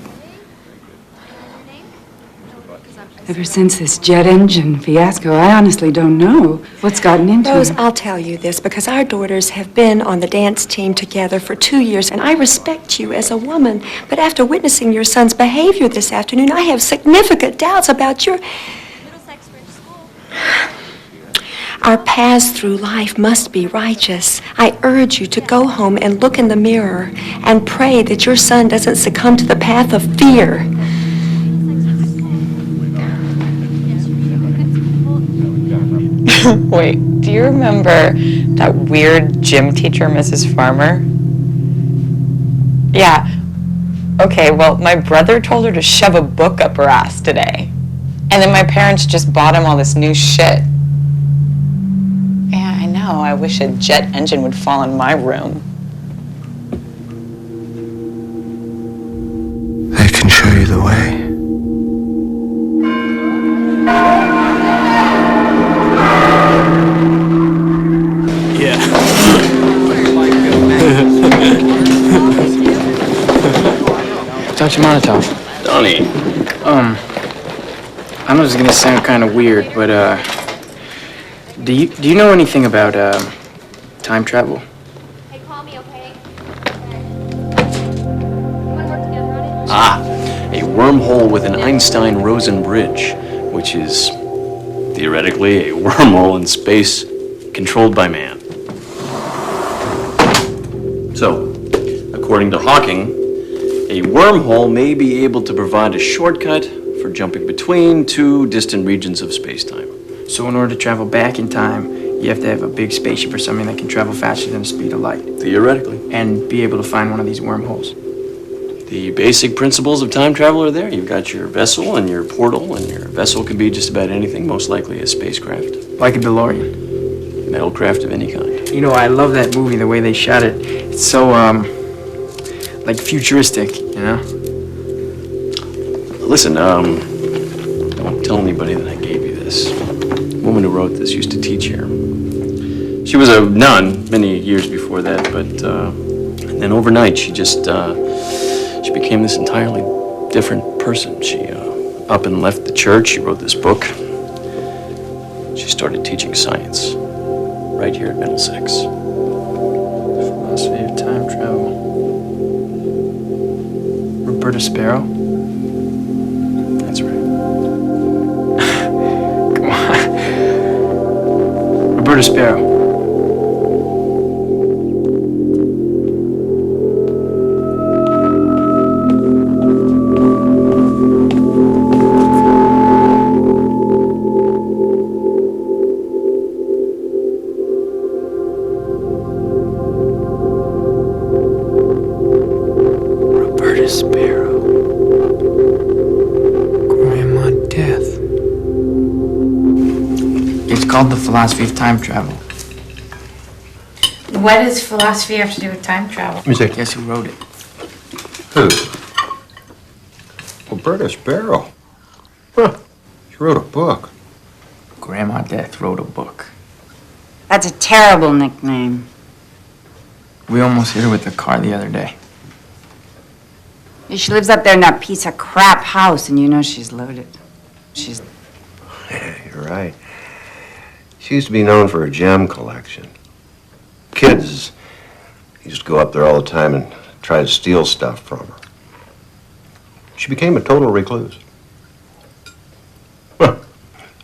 [SPEAKER 4] Ever since this jet engine fiasco, I honestly don't know what's gotten into
[SPEAKER 21] Rose,
[SPEAKER 4] him.
[SPEAKER 21] I'll tell you this because our daughters have been on the dance team together for 2 years, and I respect you as a woman. But after witnessing your son's behavior this afternoon, I have significant doubts about your... Our paths through life must be righteous. I urge you to go home and look in the mirror and pray that your son doesn't succumb to the path of fear.
[SPEAKER 10] Wait, do you remember that weird gym teacher, Mrs. Farmer? Yeah. Okay, well, my brother told her to shove a book up her ass today. And then my parents just bought him all this new shit. Yeah, I know. I wish a jet engine would fall in my room.
[SPEAKER 22] They can show you the way.
[SPEAKER 20] Dr. Monotov.
[SPEAKER 24] Donnie.
[SPEAKER 20] I know this is gonna sound kind of weird, but do you know anything about time travel?
[SPEAKER 24] A wormhole with an Einstein-Rosen bridge, which is theoretically a wormhole in space controlled by man. So, according to Hawking, a wormhole may be able to provide a shortcut for jumping between two distant regions of space-time.
[SPEAKER 20] So in order to travel back in time, you have to have a big spaceship or something that can travel faster than the speed of light.
[SPEAKER 24] Theoretically.
[SPEAKER 20] And be able to find one of these wormholes.
[SPEAKER 24] The basic principles of time travel are there. You've got your vessel and your portal, and your vessel can be just about anything, most likely a spacecraft.
[SPEAKER 20] Like a DeLorean.
[SPEAKER 24] Metalcraft of any kind.
[SPEAKER 20] You know, I love that movie, the way they shot it. It's so, like futuristic, you know?
[SPEAKER 24] Listen, don't tell anybody that I gave you this. The woman who wrote this used to teach here. She was a nun many years before that, but and then overnight she just she became this entirely different person. She up and left the church. She wrote this book. She started teaching science right here at Middlesex.
[SPEAKER 20] Philosophy of time travel.
[SPEAKER 7] Roberta Sparrow?
[SPEAKER 24] That's right.
[SPEAKER 7] Come on. Roberta Sparrow. Roberta Sparrow. Grandma Death. It's called The Philosophy of Time Travel.
[SPEAKER 10] What does philosophy have to do with time travel?
[SPEAKER 19] Let me see.
[SPEAKER 7] Guess who wrote it?
[SPEAKER 19] Who? Roberta Sparrow. Huh. She wrote a book.
[SPEAKER 7] Grandma Death wrote a book.
[SPEAKER 4] That's a terrible nickname.
[SPEAKER 7] We almost hit her with the car the other day.
[SPEAKER 4] She lives up there in that piece of crap house, and you know she's loaded. She's...
[SPEAKER 3] You're right. She used to be known for her gem collection. Kids used to go up there all the time and try to steal stuff from her. She became a total recluse. Huh.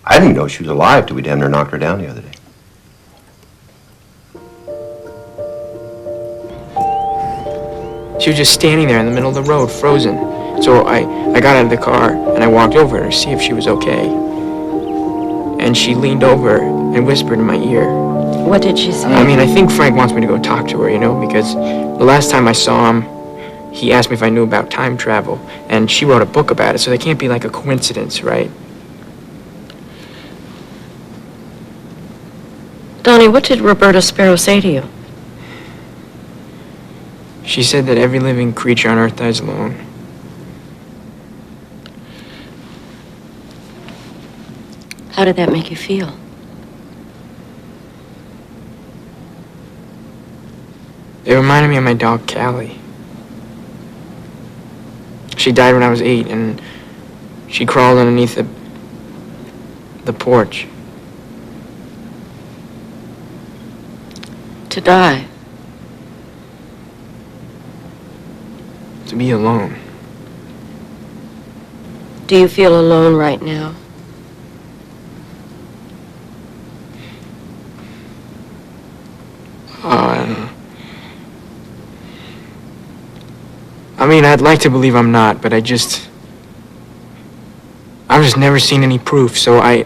[SPEAKER 3] I didn't know she was alive till we damn near knocked her down the other day.
[SPEAKER 7] She was just standing there in the middle of the road, frozen. So I got out of the car and I walked over to see if she was okay. And she leaned over and whispered in my ear.
[SPEAKER 4] What did she say?
[SPEAKER 7] I mean, I think Frank wants me to go talk to her, you know, because the last time I saw him, he asked me if I knew about time travel, and she wrote a book about it, so that can't be like a coincidence, right?
[SPEAKER 16] Donnie, what did Roberta Sparrow say to you?
[SPEAKER 7] She said that every living creature on Earth dies alone.
[SPEAKER 16] How did that make you feel?
[SPEAKER 7] It reminded me of my dog, Callie. She died when I was 8, and she crawled underneath the porch.
[SPEAKER 16] To die?
[SPEAKER 7] To be alone.
[SPEAKER 16] Do you feel alone right now?
[SPEAKER 7] I don't know. I mean, I'd like to believe I'm not, but I've just never seen any proof, so I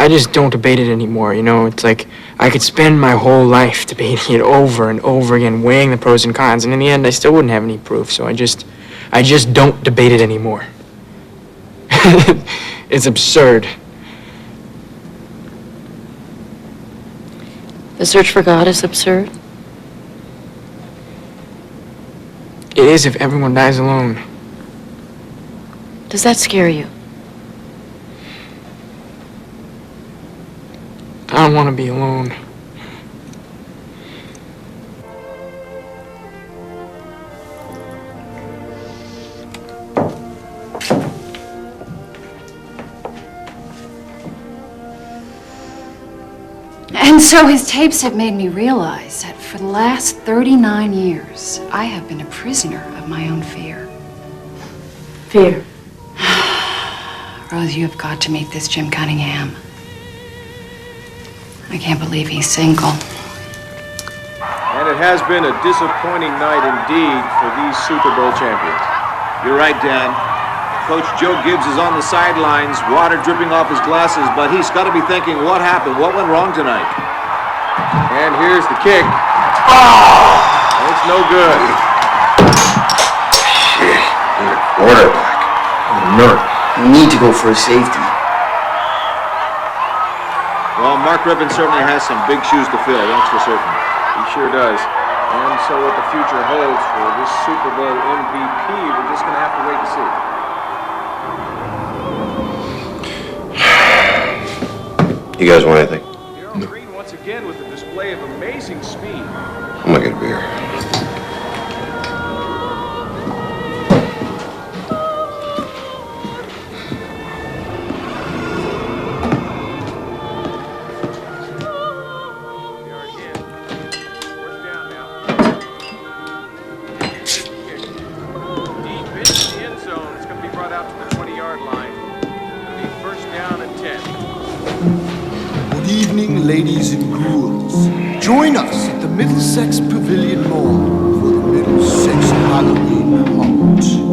[SPEAKER 7] just don't debate it anymore, you know? It's like I could spend my whole life debating it over and over again, weighing the pros and cons, and in the end, I still wouldn't have any proof, so I just don't debate it anymore. It's absurd.
[SPEAKER 16] The search for God is absurd?
[SPEAKER 7] It is if everyone dies alone.
[SPEAKER 16] Does that scare you?
[SPEAKER 7] I don't want to be alone.
[SPEAKER 4] And so his tapes have made me realize that for the last 39 years, I have been a prisoner of my own fear.
[SPEAKER 16] Fear?
[SPEAKER 4] Rose, you have got to meet this Jim Cunningham. I can't believe he's single.
[SPEAKER 5] And it has been a disappointing night indeed for these Super Bowl champions. You're right, Dan. Coach Joe Gibbs is on the sidelines, water dripping off his glasses, but he's got to be thinking, what happened? What went wrong tonight? And here's the kick. Oh! It's no good.
[SPEAKER 14] Shit, you're a quarterback. I'm a nerd. You need to go for a safety.
[SPEAKER 5] Well, Mark Ribbon certainly has some big shoes to fill, that's for certain.
[SPEAKER 2] He sure does. And so what the future holds for this Super Bowl MVP, we're just going to have to wait and see.
[SPEAKER 3] You guys want anything?
[SPEAKER 2] Darryl Green once again with a display of amazing speed.
[SPEAKER 3] I'm gonna get a beer.
[SPEAKER 11] 10-yard line. It'll be first down and 10.
[SPEAKER 9] Good evening, ladies and ghouls. Join us at the Middlesex Pavilion Mall for the Middlesex Halloween Hunt.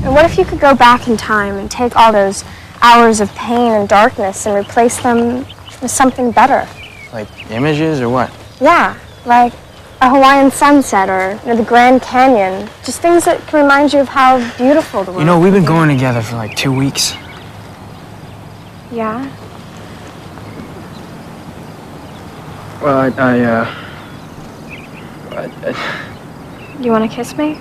[SPEAKER 15] What if you could go back in time and take all those hours of pain and darkness and replace them with something better?
[SPEAKER 7] Like images or what?
[SPEAKER 15] Yeah, like a Hawaiian sunset or the Grand Canyon. Just things that can remind you of how beautiful the world
[SPEAKER 7] You know, we've been going together for like 2 weeks.
[SPEAKER 15] Yeah?
[SPEAKER 7] Well,
[SPEAKER 15] You want to kiss me?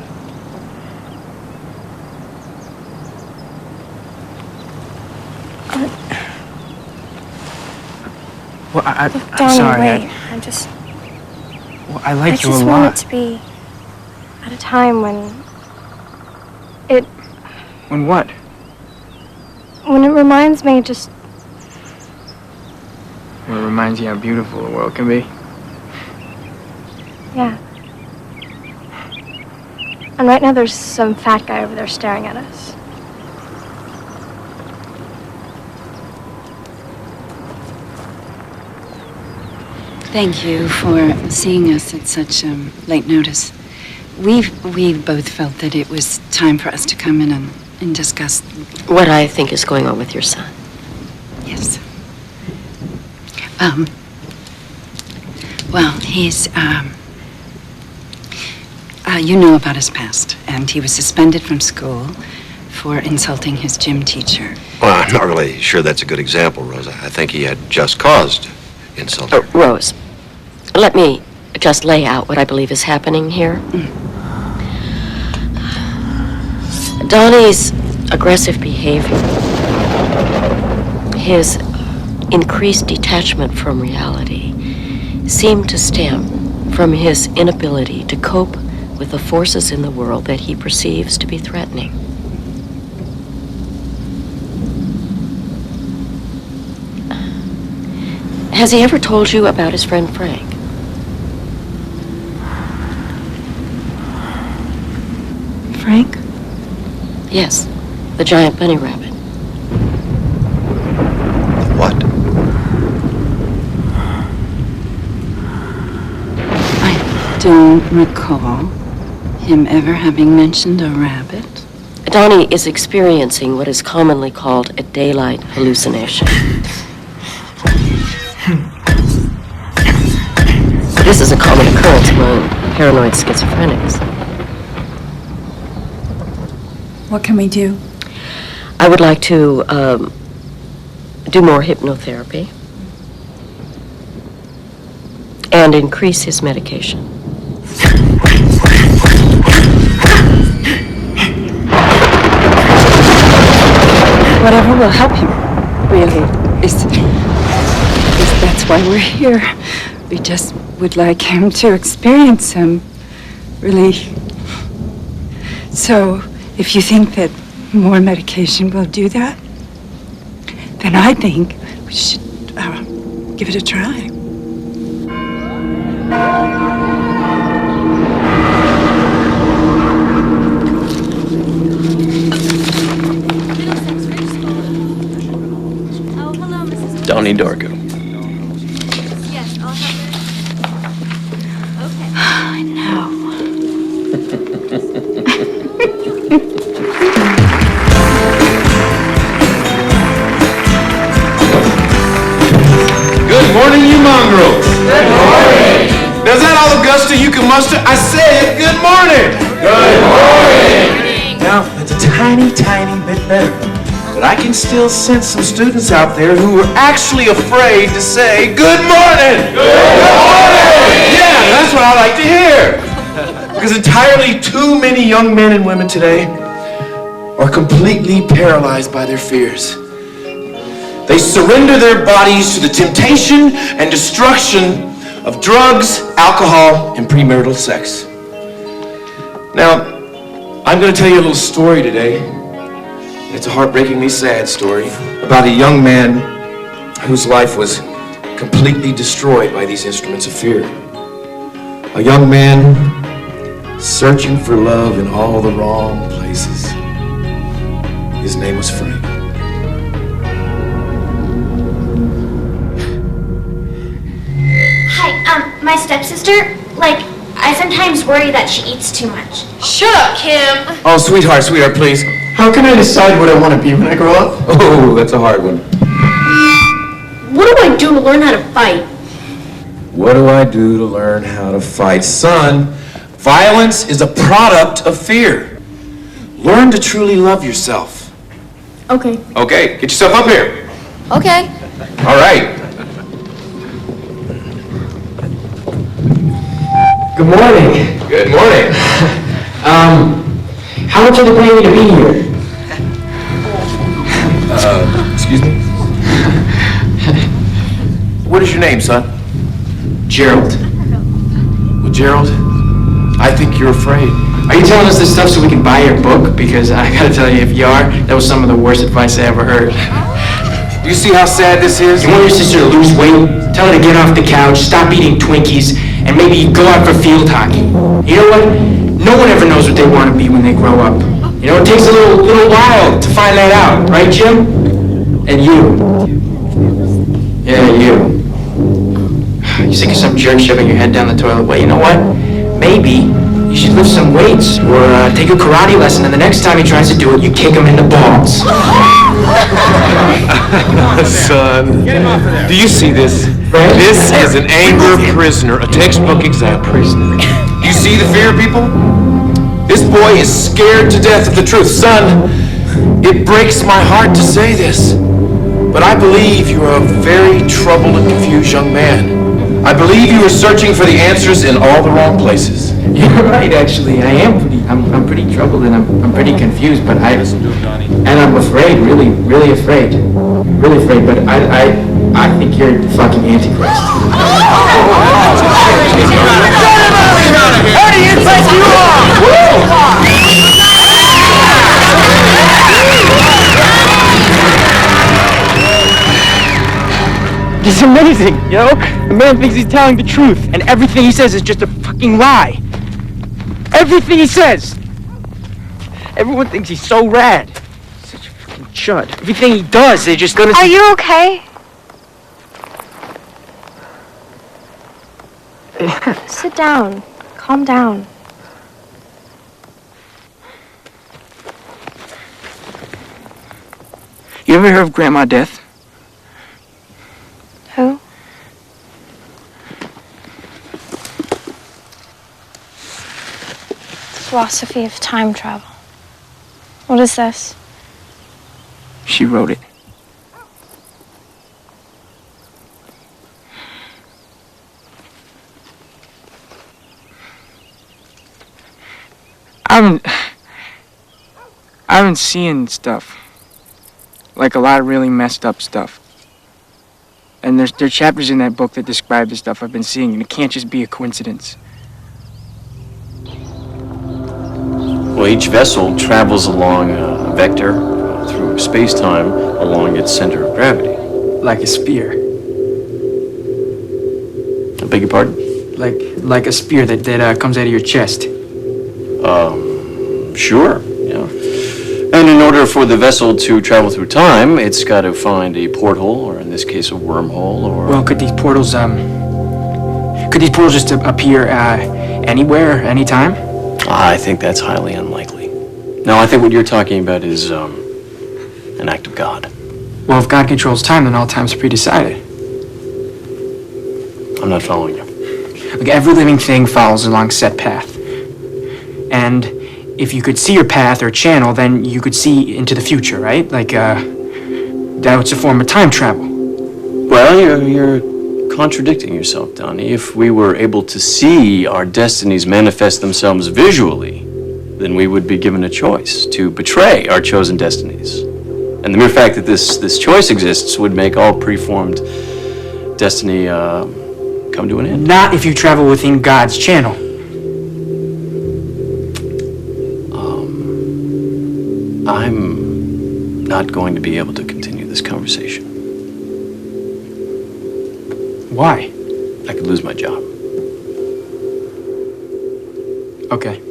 [SPEAKER 7] Well, I'm
[SPEAKER 15] Donnie,
[SPEAKER 7] sorry.
[SPEAKER 15] wait.
[SPEAKER 7] I like you a
[SPEAKER 15] I just
[SPEAKER 7] lot.
[SPEAKER 15] want it to be at a time when it...
[SPEAKER 7] When what?
[SPEAKER 15] When it reminds me just...
[SPEAKER 7] Well, it reminds you how beautiful the world can be.
[SPEAKER 15] Yeah. And right now there's some fat guy over there staring at us.
[SPEAKER 4] Thank you for seeing us at such late notice. We've both felt that it was time for us to come in and discuss
[SPEAKER 16] what I think is going on with your son.
[SPEAKER 4] Yes. Well, he's you know about his past, and he was suspended from school for insulting his gym teacher.
[SPEAKER 3] Well, I'm not really sure that's a good example, Rose. I think he had just cause to insult her.
[SPEAKER 16] Rose, let me just lay out what I believe is happening here. Donnie's aggressive behavior, his increased detachment from reality, seemed to stem from his inability to cope with the forces in the world that he perceives to be threatening. Has he ever told you about his friend Frank?
[SPEAKER 4] Frank?
[SPEAKER 16] Yes, the giant bunny rabbit.
[SPEAKER 3] What?
[SPEAKER 4] I don't recall him ever having mentioned a rabbit.
[SPEAKER 16] Donnie is experiencing what is commonly called a daylight hallucination. This is a common occurrence among paranoid schizophrenics.
[SPEAKER 4] What can we do?
[SPEAKER 16] I would like to do more hypnotherapy and increase his medication.
[SPEAKER 4] Whatever will help him, really. That's why we're here. We just would like him to experience some relief. So, if you think that more medication will do that, then I think we should give it a try.
[SPEAKER 24] Donnie Darko.
[SPEAKER 8] Yes, I'll have it. Okay.
[SPEAKER 4] I know.
[SPEAKER 11] Good morning, you mongrels. Good morning. Now, is that all the gusto you can muster? I said good morning. Good morning. Now, that's a tiny, tiny bit better. But I can still sense some students out there who are actually afraid to say good morning. Good morning. Yeah, that's what I like to hear. Because entirely too many young men and women today are completely paralyzed by their fears. They surrender their bodies to the temptation and destruction of drugs, alcohol, and premarital sex. Now, I'm going to tell you a little story today. It's a heartbreakingly sad story about a young man whose life was completely destroyed by these instruments of fear. A young man searching for love in all the wrong places. His name was Frank.
[SPEAKER 8] Hi, my stepsister, I sometimes worry that she eats too much. Shut up, Kim.
[SPEAKER 11] Oh, sweetheart, please.
[SPEAKER 7] How can I decide what I want to be when I grow up?
[SPEAKER 11] Oh, that's a hard one.
[SPEAKER 8] What do I do to learn how to fight?
[SPEAKER 11] What do I do to learn how to fight? Son, violence is a product of fear. Learn to truly love yourself.
[SPEAKER 8] Okay.
[SPEAKER 11] Okay, get yourself up here.
[SPEAKER 8] Okay.
[SPEAKER 11] All right.
[SPEAKER 7] Good morning.
[SPEAKER 11] Good morning.
[SPEAKER 7] How much are they paying me to be here?
[SPEAKER 11] Excuse me? What is your name, son?
[SPEAKER 7] Gerald.
[SPEAKER 11] Well, Gerald, I think you're afraid.
[SPEAKER 7] Are you telling us this stuff so we can buy your book? Because I gotta tell you, if you are, that was some of the worst advice I ever heard.
[SPEAKER 11] Do you see how sad this is?
[SPEAKER 7] You want your sister to lose weight? Tell her to get off the couch, stop eating Twinkies, and maybe go out for field hockey. You know what? No one ever knows what they want to be when they grow up. You know, it takes a little while to find that out, right, Jim? And you. Yeah, you. You think of some jerk shoving your head down the toilet. Well, you know what? Maybe you should lift some weights or take a karate lesson, and the next time he tries to do it, you kick him in the balls.
[SPEAKER 11] Son, do you see this? This is an anger prisoner, a textbook example. Do you see the fear, people? This boy is scared to death of the truth. Son, it breaks my heart to say this, but I believe you are a very troubled and confused young man. I believe you are searching for the answers in all the wrong places.
[SPEAKER 7] You're right, actually. I'm pretty troubled and I'm pretty confused, but I'm afraid, really afraid. Really afraid, but I think you're the fucking Antichrist.
[SPEAKER 11] How do you think you are?
[SPEAKER 20] It's amazing, you know? The man thinks he's telling the truth, and everything he says is just a fucking lie. Everything he says! Everyone thinks he's so rad. Such a fucking chud. Everything he does, they're just gonna...
[SPEAKER 15] Are you okay? Sit down. Calm down.
[SPEAKER 20] You ever heard of Grandma Death?
[SPEAKER 15] Who? Philosophy of time travel. What is this?
[SPEAKER 20] She wrote it. I've been seeing stuff. Like a lot of really messed up stuff. And there are chapters in that book that describe the stuff I've been seeing, and it can't just be a coincidence.
[SPEAKER 24] Well, each vessel travels along a vector through space-time along its center of gravity.
[SPEAKER 20] Like a spear.
[SPEAKER 24] I beg your pardon?
[SPEAKER 20] Like a spear that comes out of your chest.
[SPEAKER 24] Sure, yeah. And in order for the vessel to travel through time, it's got to find a porthole, or in this case, a wormhole, or...
[SPEAKER 20] Well, could these portals just appear anywhere, anytime?
[SPEAKER 24] I think that's highly unlikely. No, I think what you're talking about is an act of God.
[SPEAKER 20] Well, if God controls time, then all time's pre-decided.
[SPEAKER 24] I'm not following you.
[SPEAKER 20] Like, every living thing follows along set path. And if you could see your path or channel, then you could see into the future, right? Like, that's a form of time travel.
[SPEAKER 24] Well, you're contradicting yourself, Donnie. If we were able to see our destinies manifest themselves visually, then we would be given a choice to betray our chosen destinies. And the mere fact that this choice exists would make all preformed destiny come to an end.
[SPEAKER 20] Not if you travel within God's channel.
[SPEAKER 24] I'm not going to be able to continue this conversation.
[SPEAKER 20] Why?
[SPEAKER 24] I could lose my job.
[SPEAKER 20] Okay.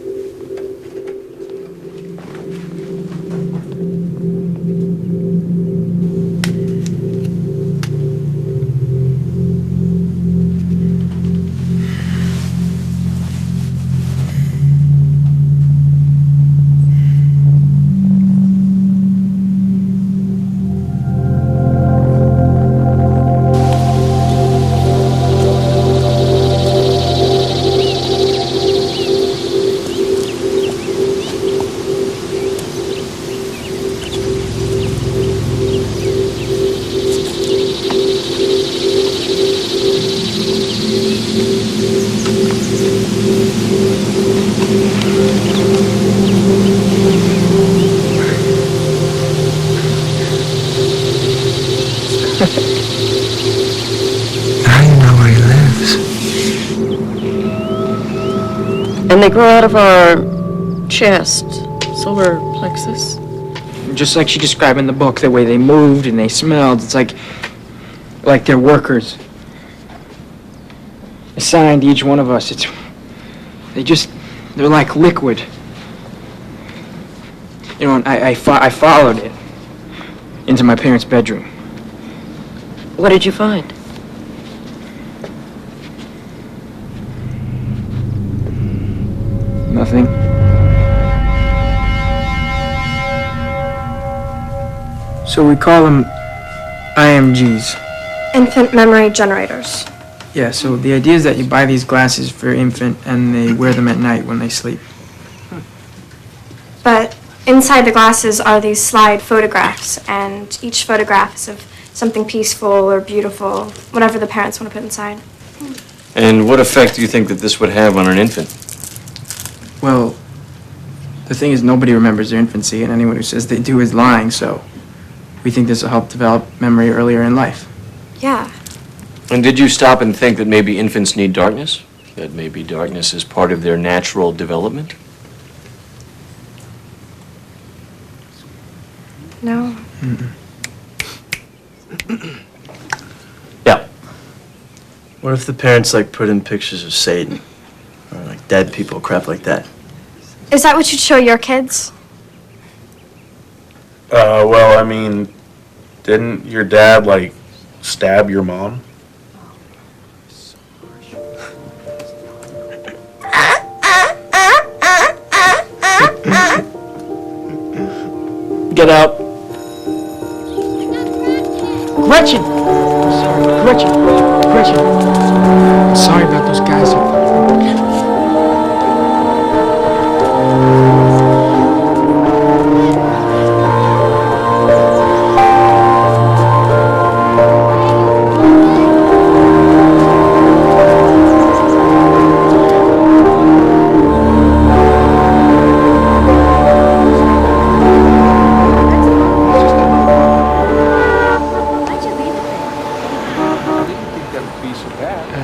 [SPEAKER 16] And they grow out of our chest, solar plexus.
[SPEAKER 20] Just like she described in the book, the way they moved and they smelled, it's like they're workers. Assigned to each one of us. They're like liquid. You know, and I followed it into my parents' bedroom.
[SPEAKER 16] What did you find?
[SPEAKER 20] Nothing. So we call them IMGs.
[SPEAKER 15] Infant memory generators.
[SPEAKER 20] Yeah, so the idea is that you buy these glasses for your infant and they wear them at night when they sleep.
[SPEAKER 15] But inside the glasses are these slide photographs, and each photograph is of something peaceful or beautiful, whatever the parents want to put inside.
[SPEAKER 24] And what effect do you think that this would have on an infant?
[SPEAKER 20] Well, the thing is nobody remembers their infancy, and anyone who says they do is lying, so we think this will help develop memory earlier in life.
[SPEAKER 15] Yeah.
[SPEAKER 24] And did you stop and think that maybe infants need darkness? That maybe darkness is part of their natural development?
[SPEAKER 15] No.
[SPEAKER 14] Yeah. What if the parents, like, put in pictures of Satan? Or, like, dead people, crap like that?
[SPEAKER 15] Is that what you'd show your kids?
[SPEAKER 12] Well, I mean, didn't your dad, like, stab your mom?
[SPEAKER 14] Get out.
[SPEAKER 20] Gretchen! Sorry, Gretchen. Sorry about those guys.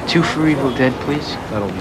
[SPEAKER 20] Two for Evil Dead, please.
[SPEAKER 2] That'll be $2.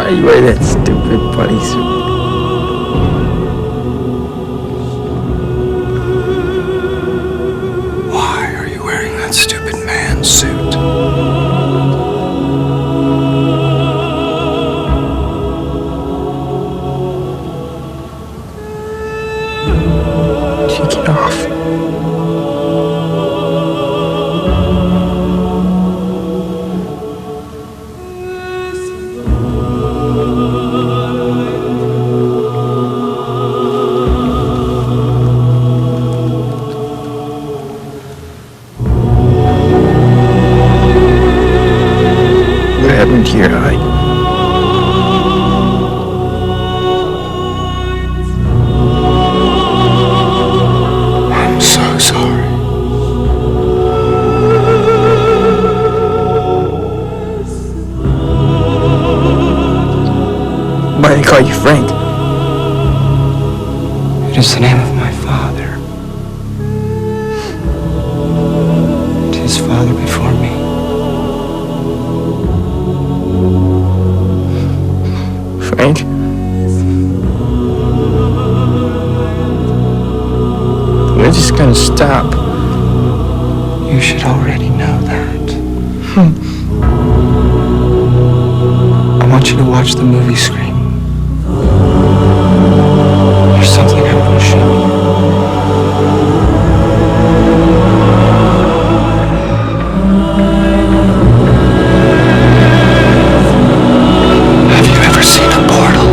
[SPEAKER 7] Why you wear that stupid bodysuit?
[SPEAKER 22] Why are you wearing that stupid man suit?
[SPEAKER 7] Take it off. What happened to your eye?
[SPEAKER 22] I'm so sorry.
[SPEAKER 7] Why they call you Frank?
[SPEAKER 22] It is the name of my father. And his father before me.
[SPEAKER 7] Frank? We're just gonna stop.
[SPEAKER 22] You should already know that. I want you to watch the movie Scream. There's something I want to show you. Have you ever seen a portal?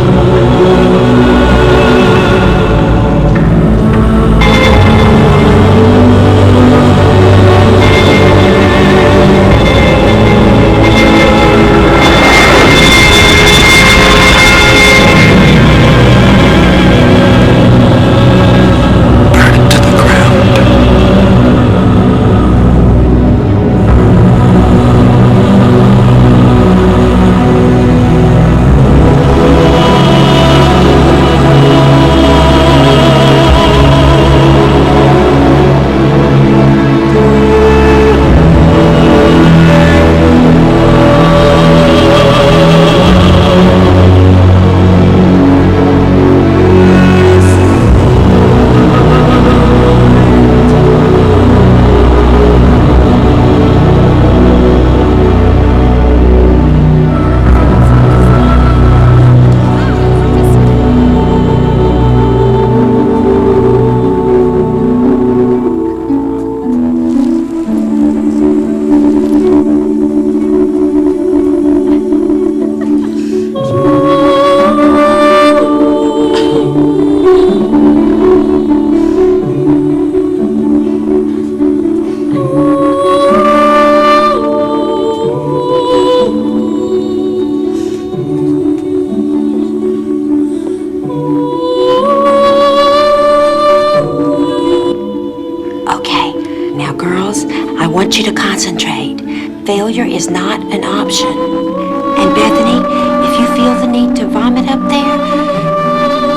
[SPEAKER 21] I want you to concentrate. Failure is not an option. And Bethany, if you feel the need to vomit up there,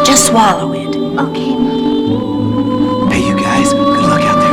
[SPEAKER 21] just swallow it.
[SPEAKER 1] Okay.
[SPEAKER 22] Hey, you guys, good luck out there.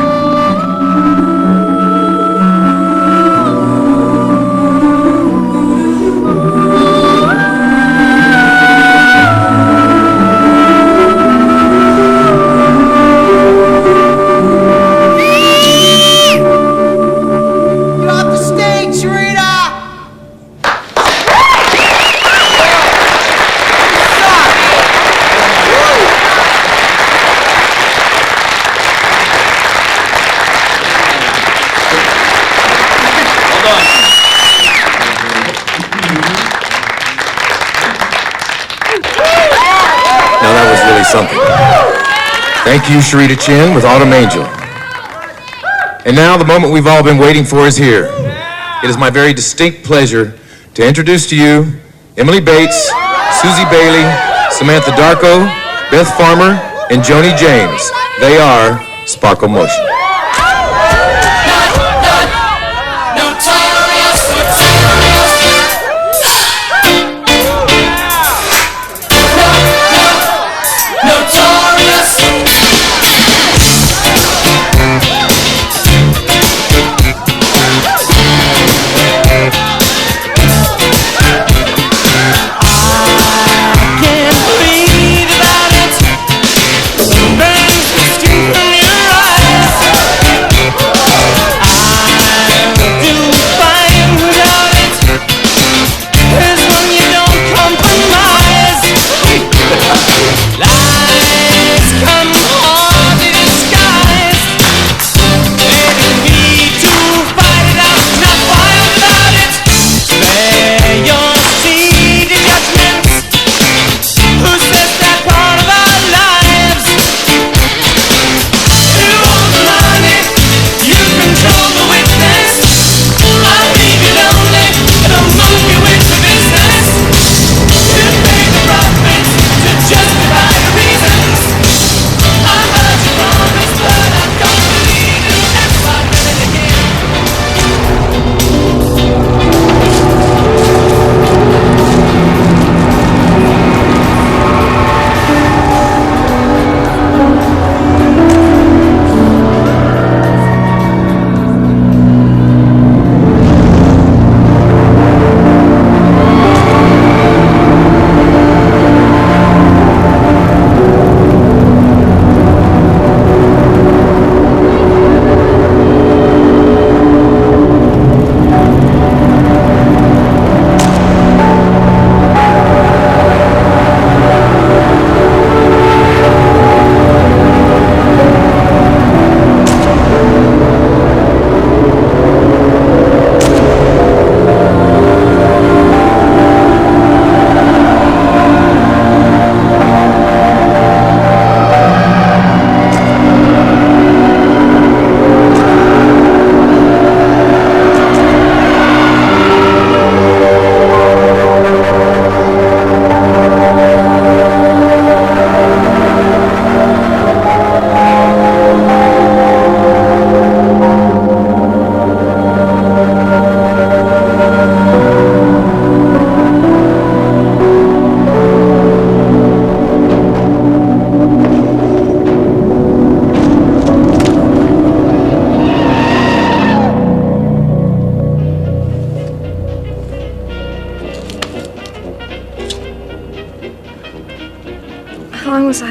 [SPEAKER 11] Now that was really something. Thank you, Sharita Chin with Autumn Angel. And now the moment we've all been waiting for is here. It is my very distinct pleasure to introduce to you Emily Bates, Susie Bailey, Samantha Darko, Beth Farmer, and Joni James. They are Sparkle Motion.
[SPEAKER 6] I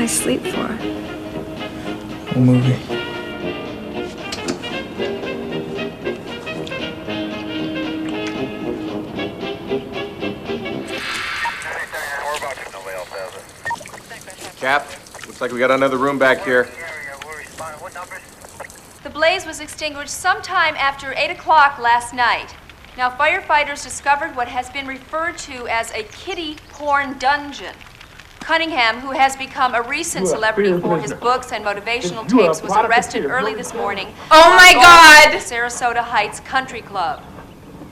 [SPEAKER 15] guys sleep for?
[SPEAKER 7] What movie?
[SPEAKER 5] Cap, looks like we got another room back here.
[SPEAKER 6] The blaze was extinguished sometime after 8 o'clock last night. Now, firefighters discovered what has been referred to as a kiddie porn dungeon. Cunningham, who has become a recent celebrity for his books and motivational tapes, was arrested early this morning.
[SPEAKER 10] Oh my God!
[SPEAKER 6] At the Sarasota Heights Country Club.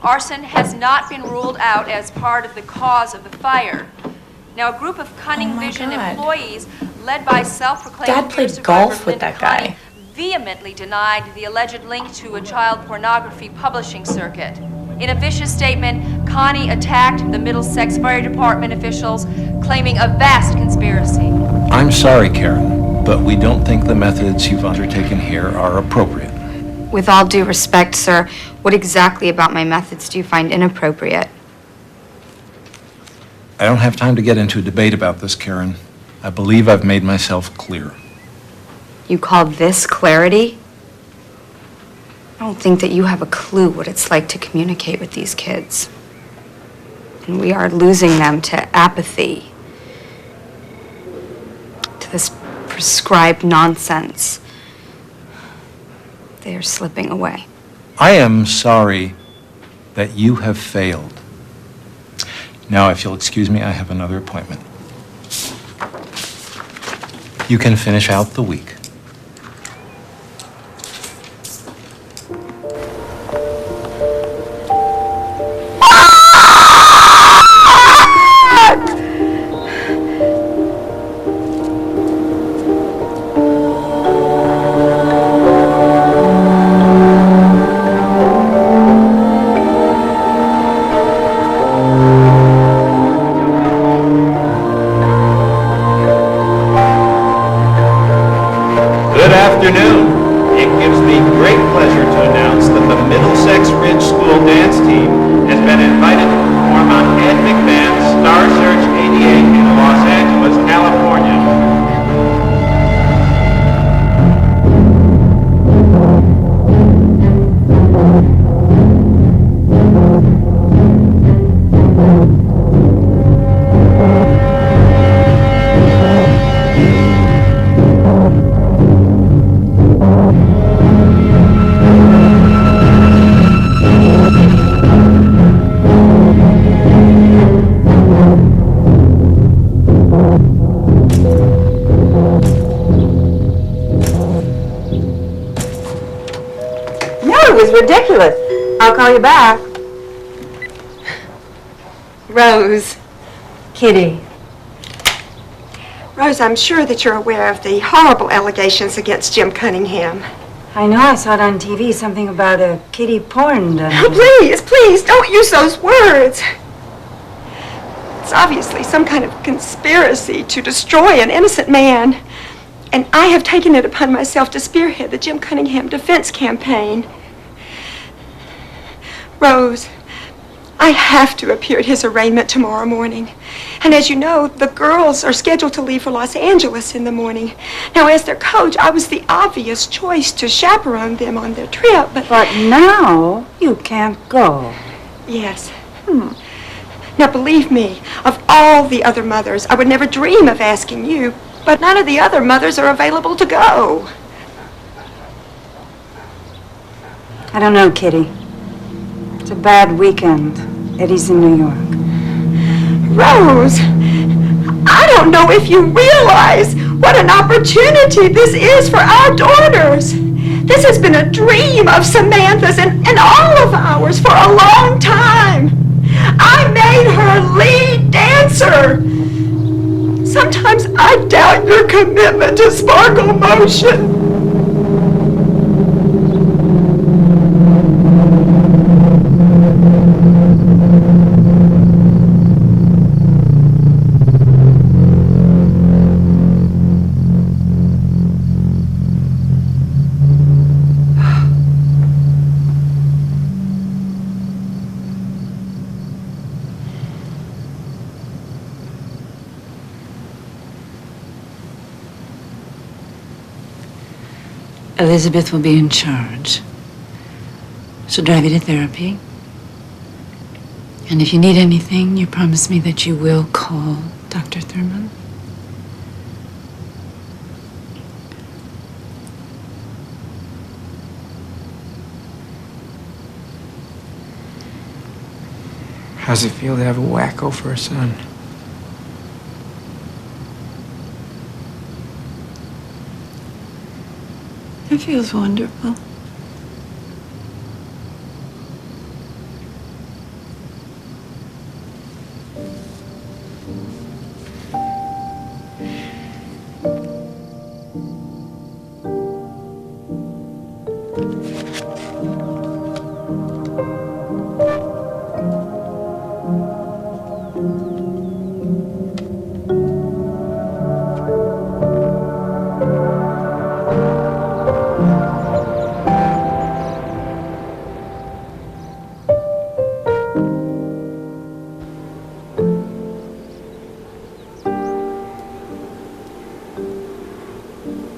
[SPEAKER 6] Arson has not been ruled out as part of the cause of the fire. Now, a group of Cunning Vision employees, led by self-proclaimed
[SPEAKER 10] Dad played
[SPEAKER 6] survivor
[SPEAKER 10] golf with
[SPEAKER 6] Linda
[SPEAKER 10] that guy.
[SPEAKER 6] Connie, vehemently denied the alleged link to a child pornography publishing circuit. In a vicious statement, Connie attacked the Middlesex Fire Department officials, claiming a vast conspiracy.
[SPEAKER 19] I'm sorry, Karen, but we don't think the methods you've undertaken here are appropriate.
[SPEAKER 13] With all due respect, sir, what exactly about my methods do you find inappropriate?
[SPEAKER 19] I don't have time to get into a debate about this, Karen. I believe I've made myself clear.
[SPEAKER 13] You call this clarity? I don't think that you have a clue what it's like to communicate with these kids. And we are losing them to apathy, to this prescribed nonsense. They are slipping away.
[SPEAKER 19] I am sorry that you have failed. Now, if you'll excuse me, I have another appointment. You can finish out the week.
[SPEAKER 17] Good afternoon. It gives me great pleasure to announce that the Middlesex Ridge School dance team has been invited to perform on Ed McMahon's Star Search 88 in Los Angeles, California.
[SPEAKER 21] No, it was ridiculous. I'll call you back. Rose. Kitty.
[SPEAKER 18] Rose, I'm sure that you're aware of the horrible allegations against Jim Cunningham.
[SPEAKER 21] I know, I saw it on TV, something about a kiddie porn dungeon.
[SPEAKER 18] Please, please, don't use those words. It's obviously some kind of conspiracy to destroy an innocent man. And I have taken it upon myself to spearhead the Jim Cunningham defense campaign. Rose, I have to appear at his arraignment tomorrow morning. And as you know, the girls are scheduled to leave for Los Angeles in the morning. Now, as their coach, I was the obvious choice to chaperone them on their trip, but
[SPEAKER 21] now you can't go.
[SPEAKER 18] Yes. Now, believe me, of all the other mothers, I would never dream of asking you, but none of the other mothers are available to go.
[SPEAKER 21] I don't know, Kitty. It's a bad weekend. Eddie's in New York.
[SPEAKER 18] Rose, I don't know if you realize what an opportunity this is for our daughters. This has been a dream of Samantha's and all of ours for a long time. I made her lead dancer. Sometimes I doubt your commitment to Sparkle Motion.
[SPEAKER 3] Elizabeth will be in charge. She'll drive you to therapy. And if you need anything, you promise me that you will call Dr. Thurman.
[SPEAKER 7] How's it feel to have a wacko for a son?
[SPEAKER 3] It feels wonderful.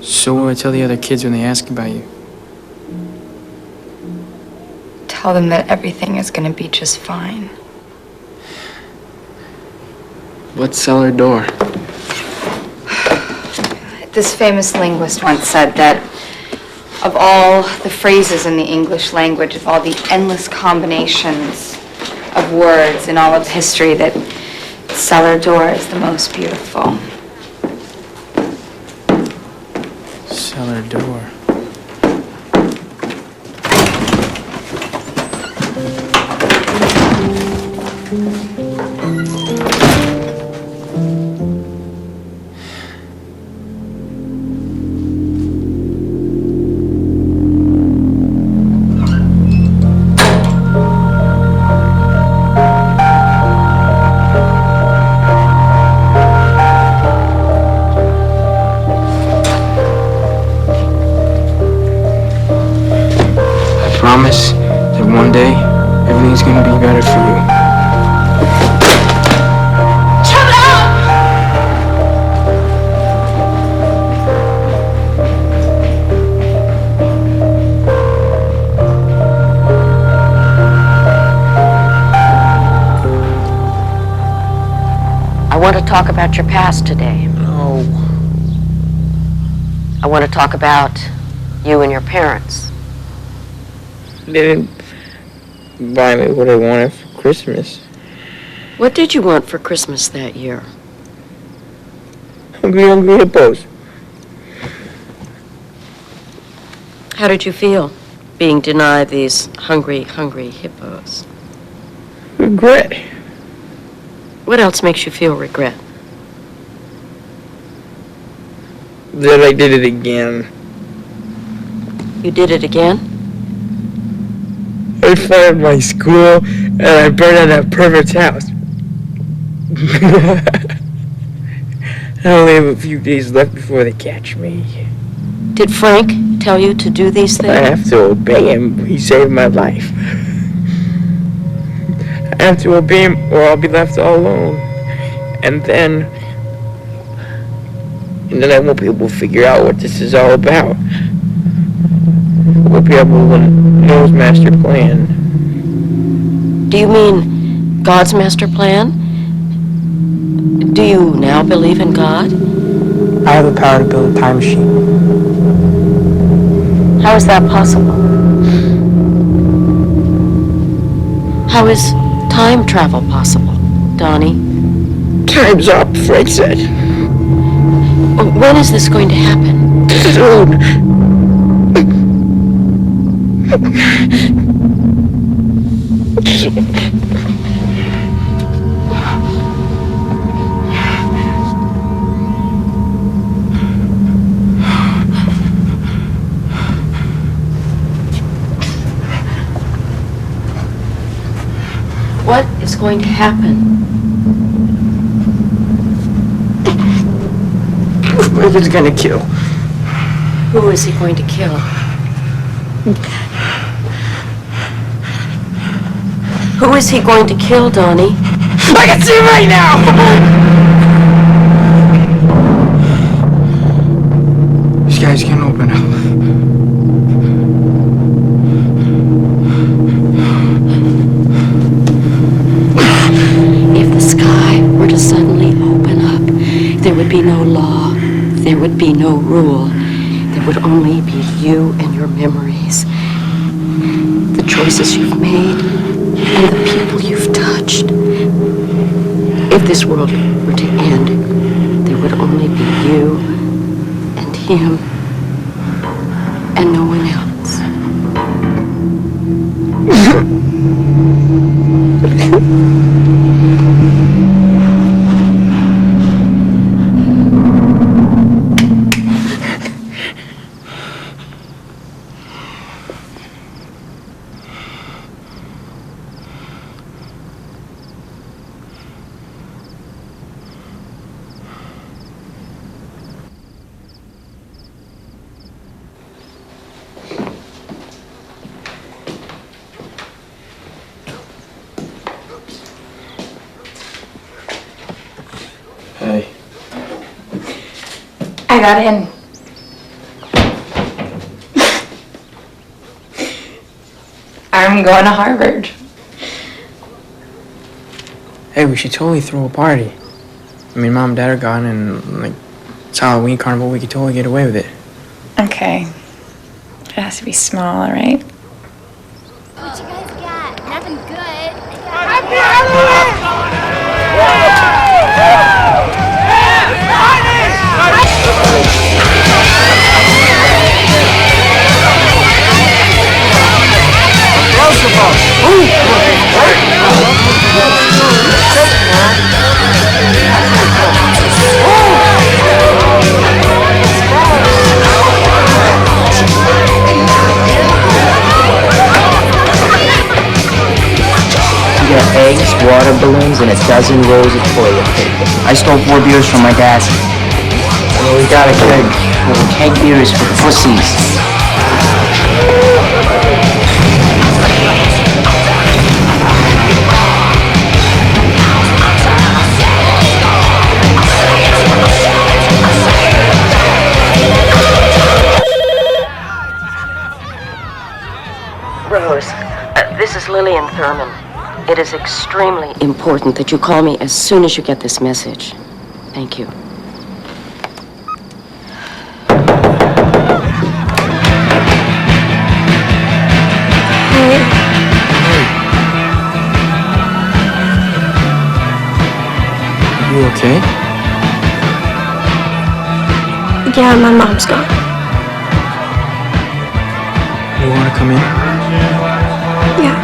[SPEAKER 7] So what do I tell the other kids when they ask about you?
[SPEAKER 13] Tell them that everything is gonna be just fine.
[SPEAKER 7] Let's sell her door.
[SPEAKER 13] This famous linguist once said that of all the phrases in the English language, of all the endless combinations of words in all of history, that cellar door is the most beautiful.
[SPEAKER 7] Cellar door. Promise that one day everything's gonna be better for you.
[SPEAKER 18] Shut up!
[SPEAKER 16] I want to talk about your past today.
[SPEAKER 7] No.
[SPEAKER 16] I want to talk about you and your parents.
[SPEAKER 7] They didn't buy me what I wanted for Christmas.
[SPEAKER 16] What did you want for Christmas that year?
[SPEAKER 7] Hungry hippos.
[SPEAKER 16] How did you feel being denied these hungry hippos?
[SPEAKER 7] Regret.
[SPEAKER 16] What else makes you feel regret?
[SPEAKER 7] That I did it again.
[SPEAKER 16] You did it again?
[SPEAKER 7] I fired my school and I burned down that pervert's house. I only have a few days left before they catch me.
[SPEAKER 16] Did Frank tell you to do these things?
[SPEAKER 7] I have to obey him. He saved my life. I have to obey him or I'll be left all alone. And then I won't be able to figure out what this is all about. I won't be able to know his master plan.
[SPEAKER 16] Do you mean God's master plan? Do you now believe in God?
[SPEAKER 7] I have the power to build a time machine.
[SPEAKER 16] How is that possible? How is time travel possible, Donnie?
[SPEAKER 7] Time's up, Frank said.
[SPEAKER 16] When is this going to happen?
[SPEAKER 7] Soon.
[SPEAKER 16] What is going to happen?
[SPEAKER 7] Whoever's gonna kill.
[SPEAKER 16] Who is he going to kill? Who is he going to kill, Donnie?
[SPEAKER 7] I can see right now! This guy's gonna open up.
[SPEAKER 16] would be no rule. There would only be you and your memories. The choices you've made and the people you've touched. If this world were to end, there would only be you and him and no one else.
[SPEAKER 7] Hey.
[SPEAKER 10] I got in. I'm going to Harvard.
[SPEAKER 7] Hey, we should totally throw a party. I mean, Mom and Dad are gone, and, like, it's Halloween carnival. We could totally get away with it.
[SPEAKER 10] Okay. It has to be small, all right?
[SPEAKER 1] What you guys got? Nothing good.
[SPEAKER 4] Happy Halloween!
[SPEAKER 20] You got eggs, water balloons, and a dozen rolls of toilet paper. I stole 4 beers from my dad. Well, we got a keg. Well, keg beers for pussies.
[SPEAKER 16] Rose, this is Lillian Thurman. It is extremely important that you call me as soon as you get this message. Thank you.
[SPEAKER 7] You okay?
[SPEAKER 15] Yeah, my mom's gone.
[SPEAKER 7] You want to come in?
[SPEAKER 15] Yeah.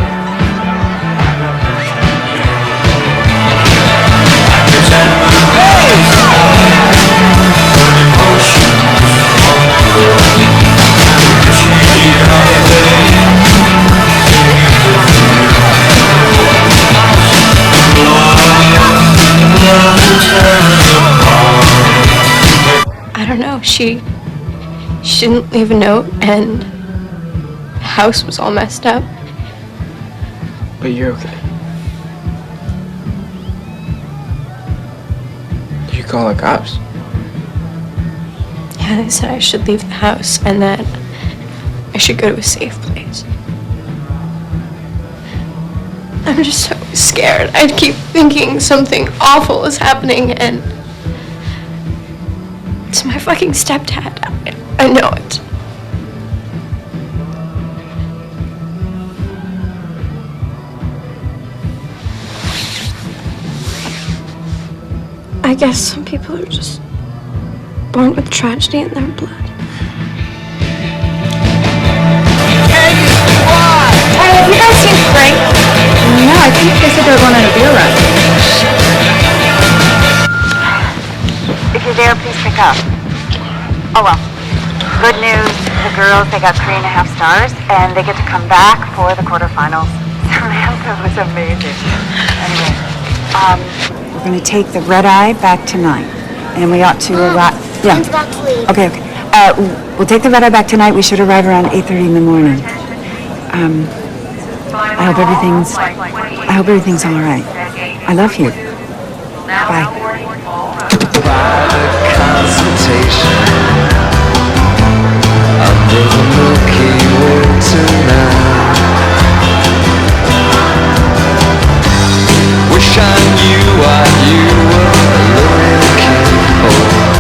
[SPEAKER 15] I don't know. She didn't leave a note, and the house was all messed up.
[SPEAKER 7] But you're okay. Did you call the cops?
[SPEAKER 15] Yeah, they said I should leave the house and that I should go to a safe place. I'm just so scared. I keep thinking something awful is happening, and it's my fucking stepdad. I know it. I guess some people are just born with tragedy in their blood.
[SPEAKER 10] Hey, have you guys seen Frank? No, I think they said they were going on a beer run.
[SPEAKER 8] If you're there, please pick up. Oh well. Good news, the girls, they got 3.5 stars, and they get to come back for the quarterfinals. Samantha was amazing. Anyway,
[SPEAKER 9] we're going to take the red eye back tonight, and we ought to arrive. Yeah. Okay. We'll take the red eye back tonight. We should arrive around 8:30 in the morning. I hope everything's all right. I love you. Bye.
[SPEAKER 4] Under the Milky Way tonight. Wish I knew what you were looking for.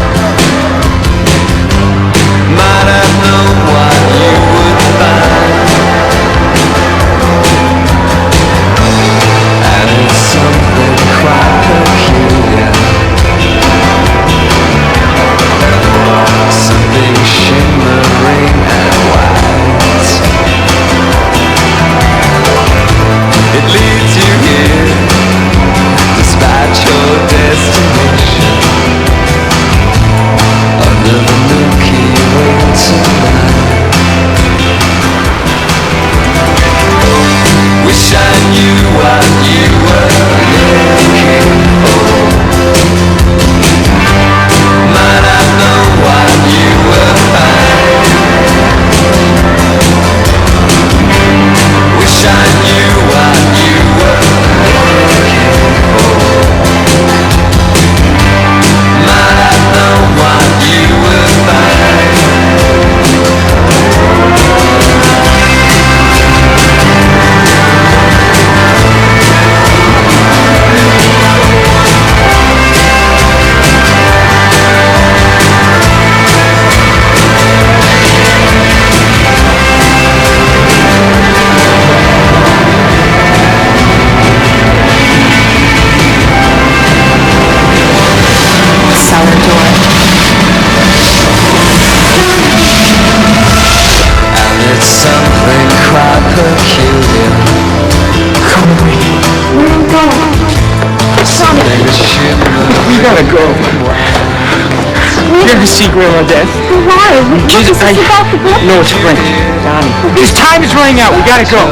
[SPEAKER 20] to see Grandma Death.
[SPEAKER 15] Why? What is this about the book?
[SPEAKER 20] No, it's a prank. Donnie. His time is running out. We gotta go.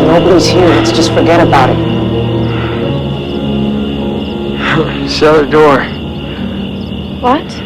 [SPEAKER 16] Nobody's here. Let's just forget about it.
[SPEAKER 20] Shut the door.
[SPEAKER 15] What?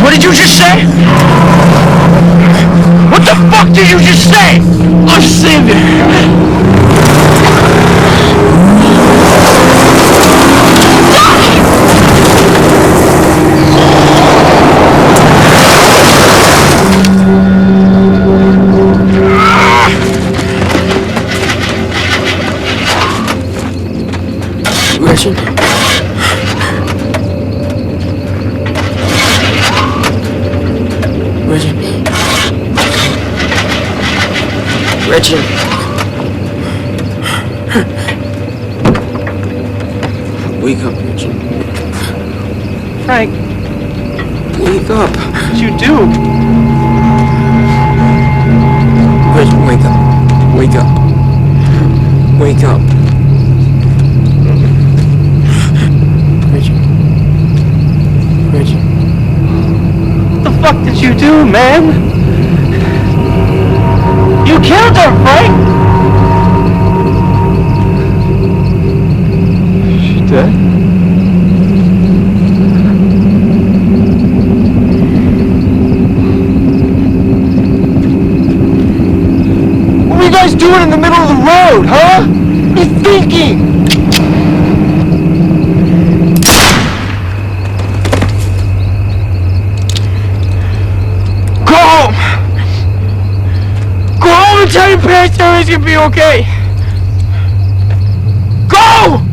[SPEAKER 20] What did you just say? What the fuck did you just say? I'm saving. Gretchen? Gretchen. Wake up, Gretchen.
[SPEAKER 15] Frank.
[SPEAKER 20] Wake up.
[SPEAKER 15] What'd you do?
[SPEAKER 20] Gretchen, wake up. Wake up. Wake up. Gretchen. Gretchen.
[SPEAKER 15] What the fuck did you do, man? You killed her, Frank!
[SPEAKER 20] She dead? What were you guys doing in the middle of the road, huh? What are you thinking? Go home! Go home and tell your parents everything's gonna be okay! Go!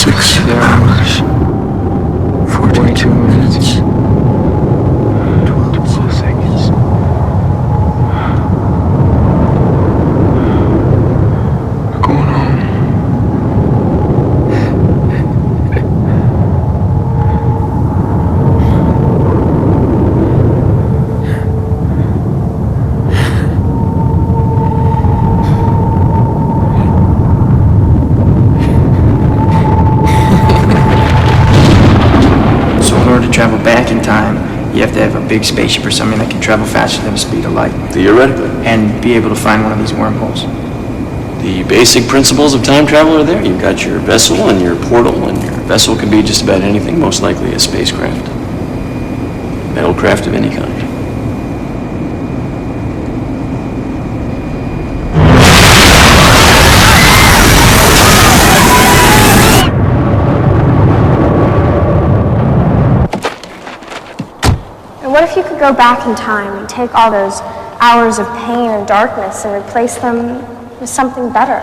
[SPEAKER 4] 6 hours, 42 minutes, 12 seconds. We're going home.
[SPEAKER 7] Travel back in time, you have to have a big spaceship or something that can travel faster than the speed of light.
[SPEAKER 12] Theoretically.
[SPEAKER 7] And be able to find one of these wormholes.
[SPEAKER 12] The basic principles of time travel are there. You've got your vessel and your portal, and your vessel can be just about anything, most likely a spacecraft. Metalcraft of any kind.
[SPEAKER 15] What if you could go back in time and take all those hours of pain and darkness and replace them with something better?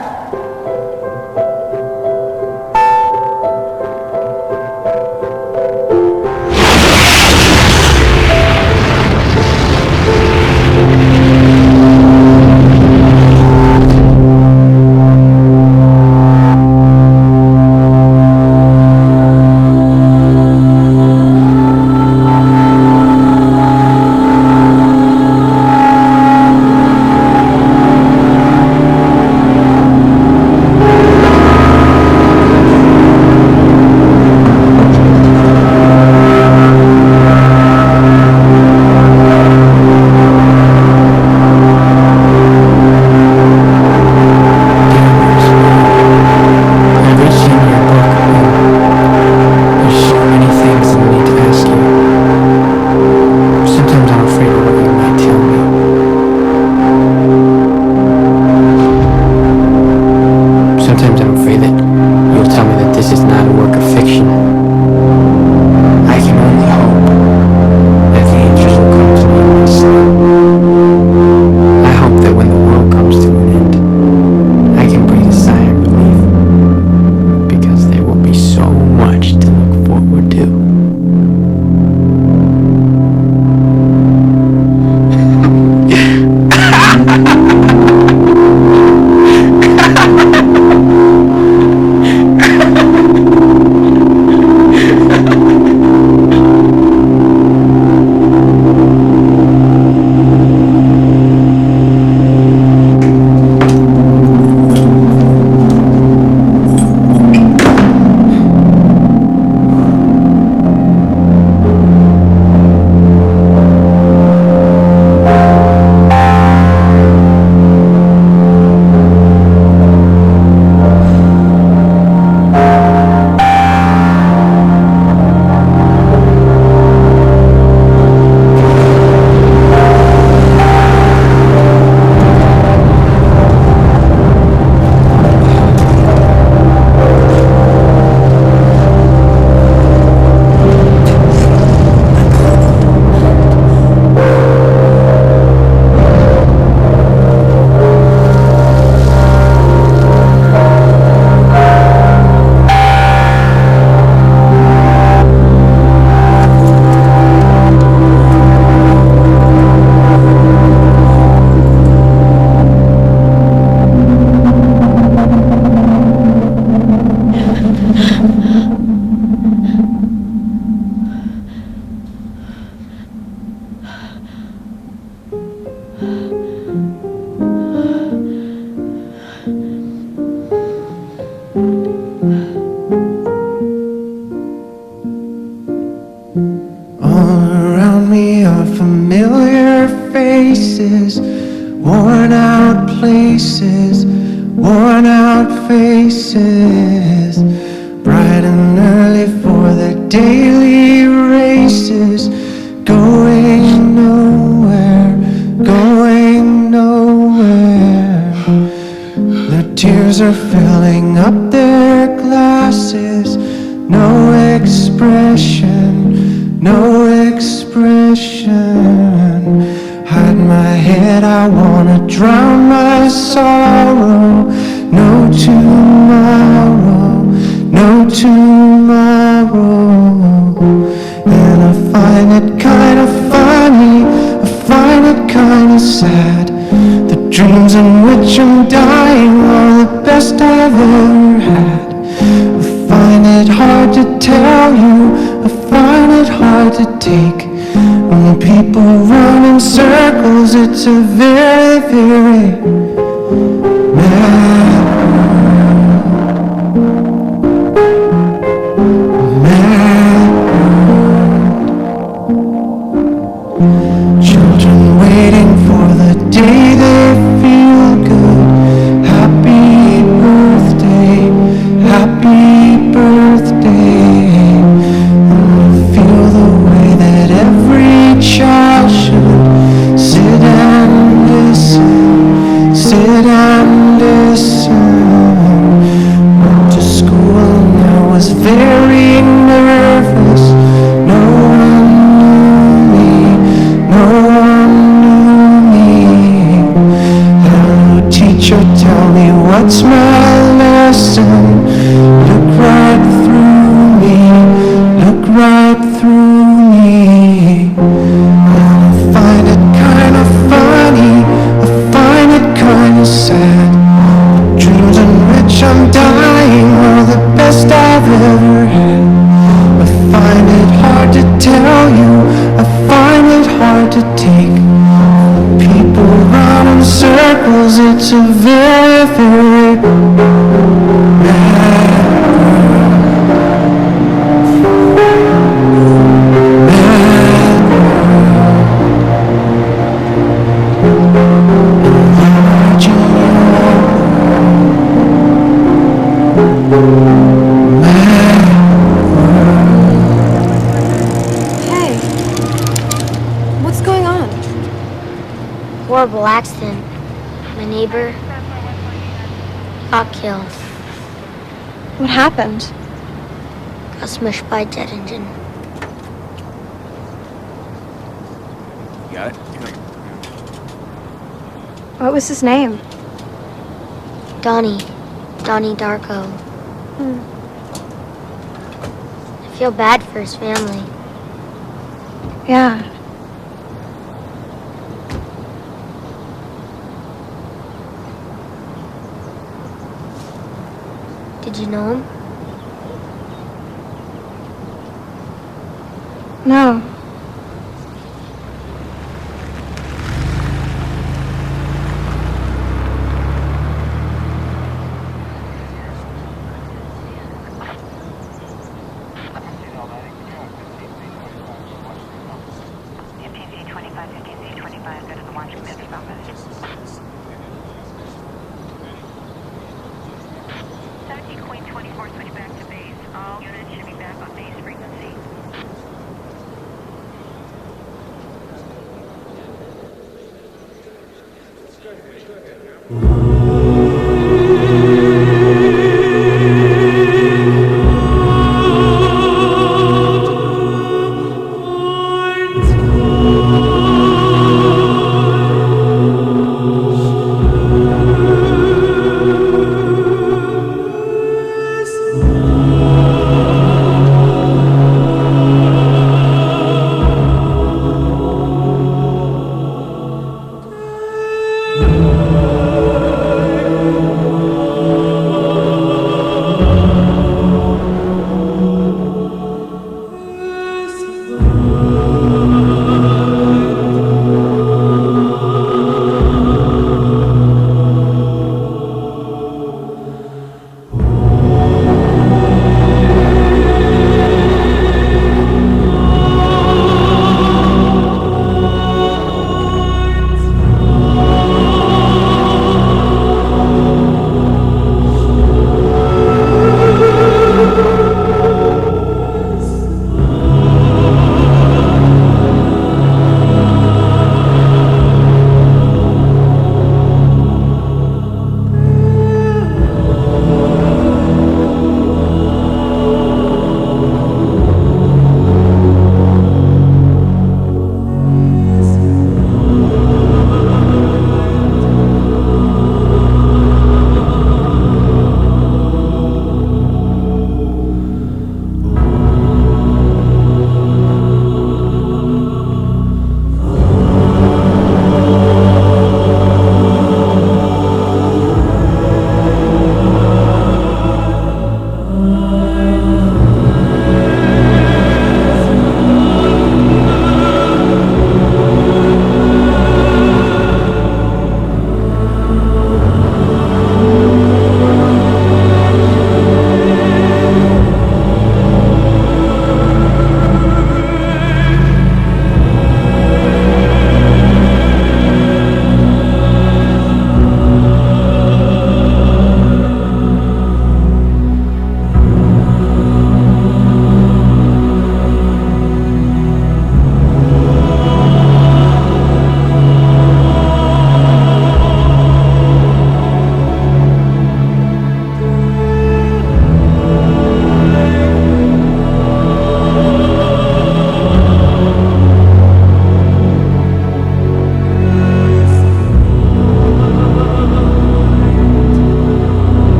[SPEAKER 4] Worn out places, worn out faces, bright and early for the daily races, going nowhere, going nowhere. Their tears are filling up their glasses, no expression, no expression. Hide my head, I wanna drown my sorrow. No tomorrow, no tomorrow. And I find it kind of funny, I find it kind of sad. The dreams in which I'm dying are the best I've ever had. I find it hard to tell you, I find it hard to take. When people run in circles, it's a very, very mad world. Children waiting for the day they feel good. Happy birthday, happy birthday. And I feel the way that every child should sit and listen, sit and listen. Went to school and I was very nervous. No one knew me, no one knew me. Hello teacher, tell me what's my lesson. Look right through me, look right through me. And I find it kind of funny, I find it kind of sad. The dreams in which I'm dying are the best I've ever had. I find it hard to tell you, I find it hard to take. People run in circles, it's a very, very mad
[SPEAKER 15] Hey, what's going on?
[SPEAKER 2] Horrible accident. My neighbor got killed.
[SPEAKER 15] What happened?
[SPEAKER 2] Got smushed by a jet engine.
[SPEAKER 22] You got it?
[SPEAKER 15] What was his name?
[SPEAKER 2] Donnie Darko. I feel bad for his family.
[SPEAKER 15] Yeah.
[SPEAKER 2] Did you know him?
[SPEAKER 15] No.
[SPEAKER 4] world.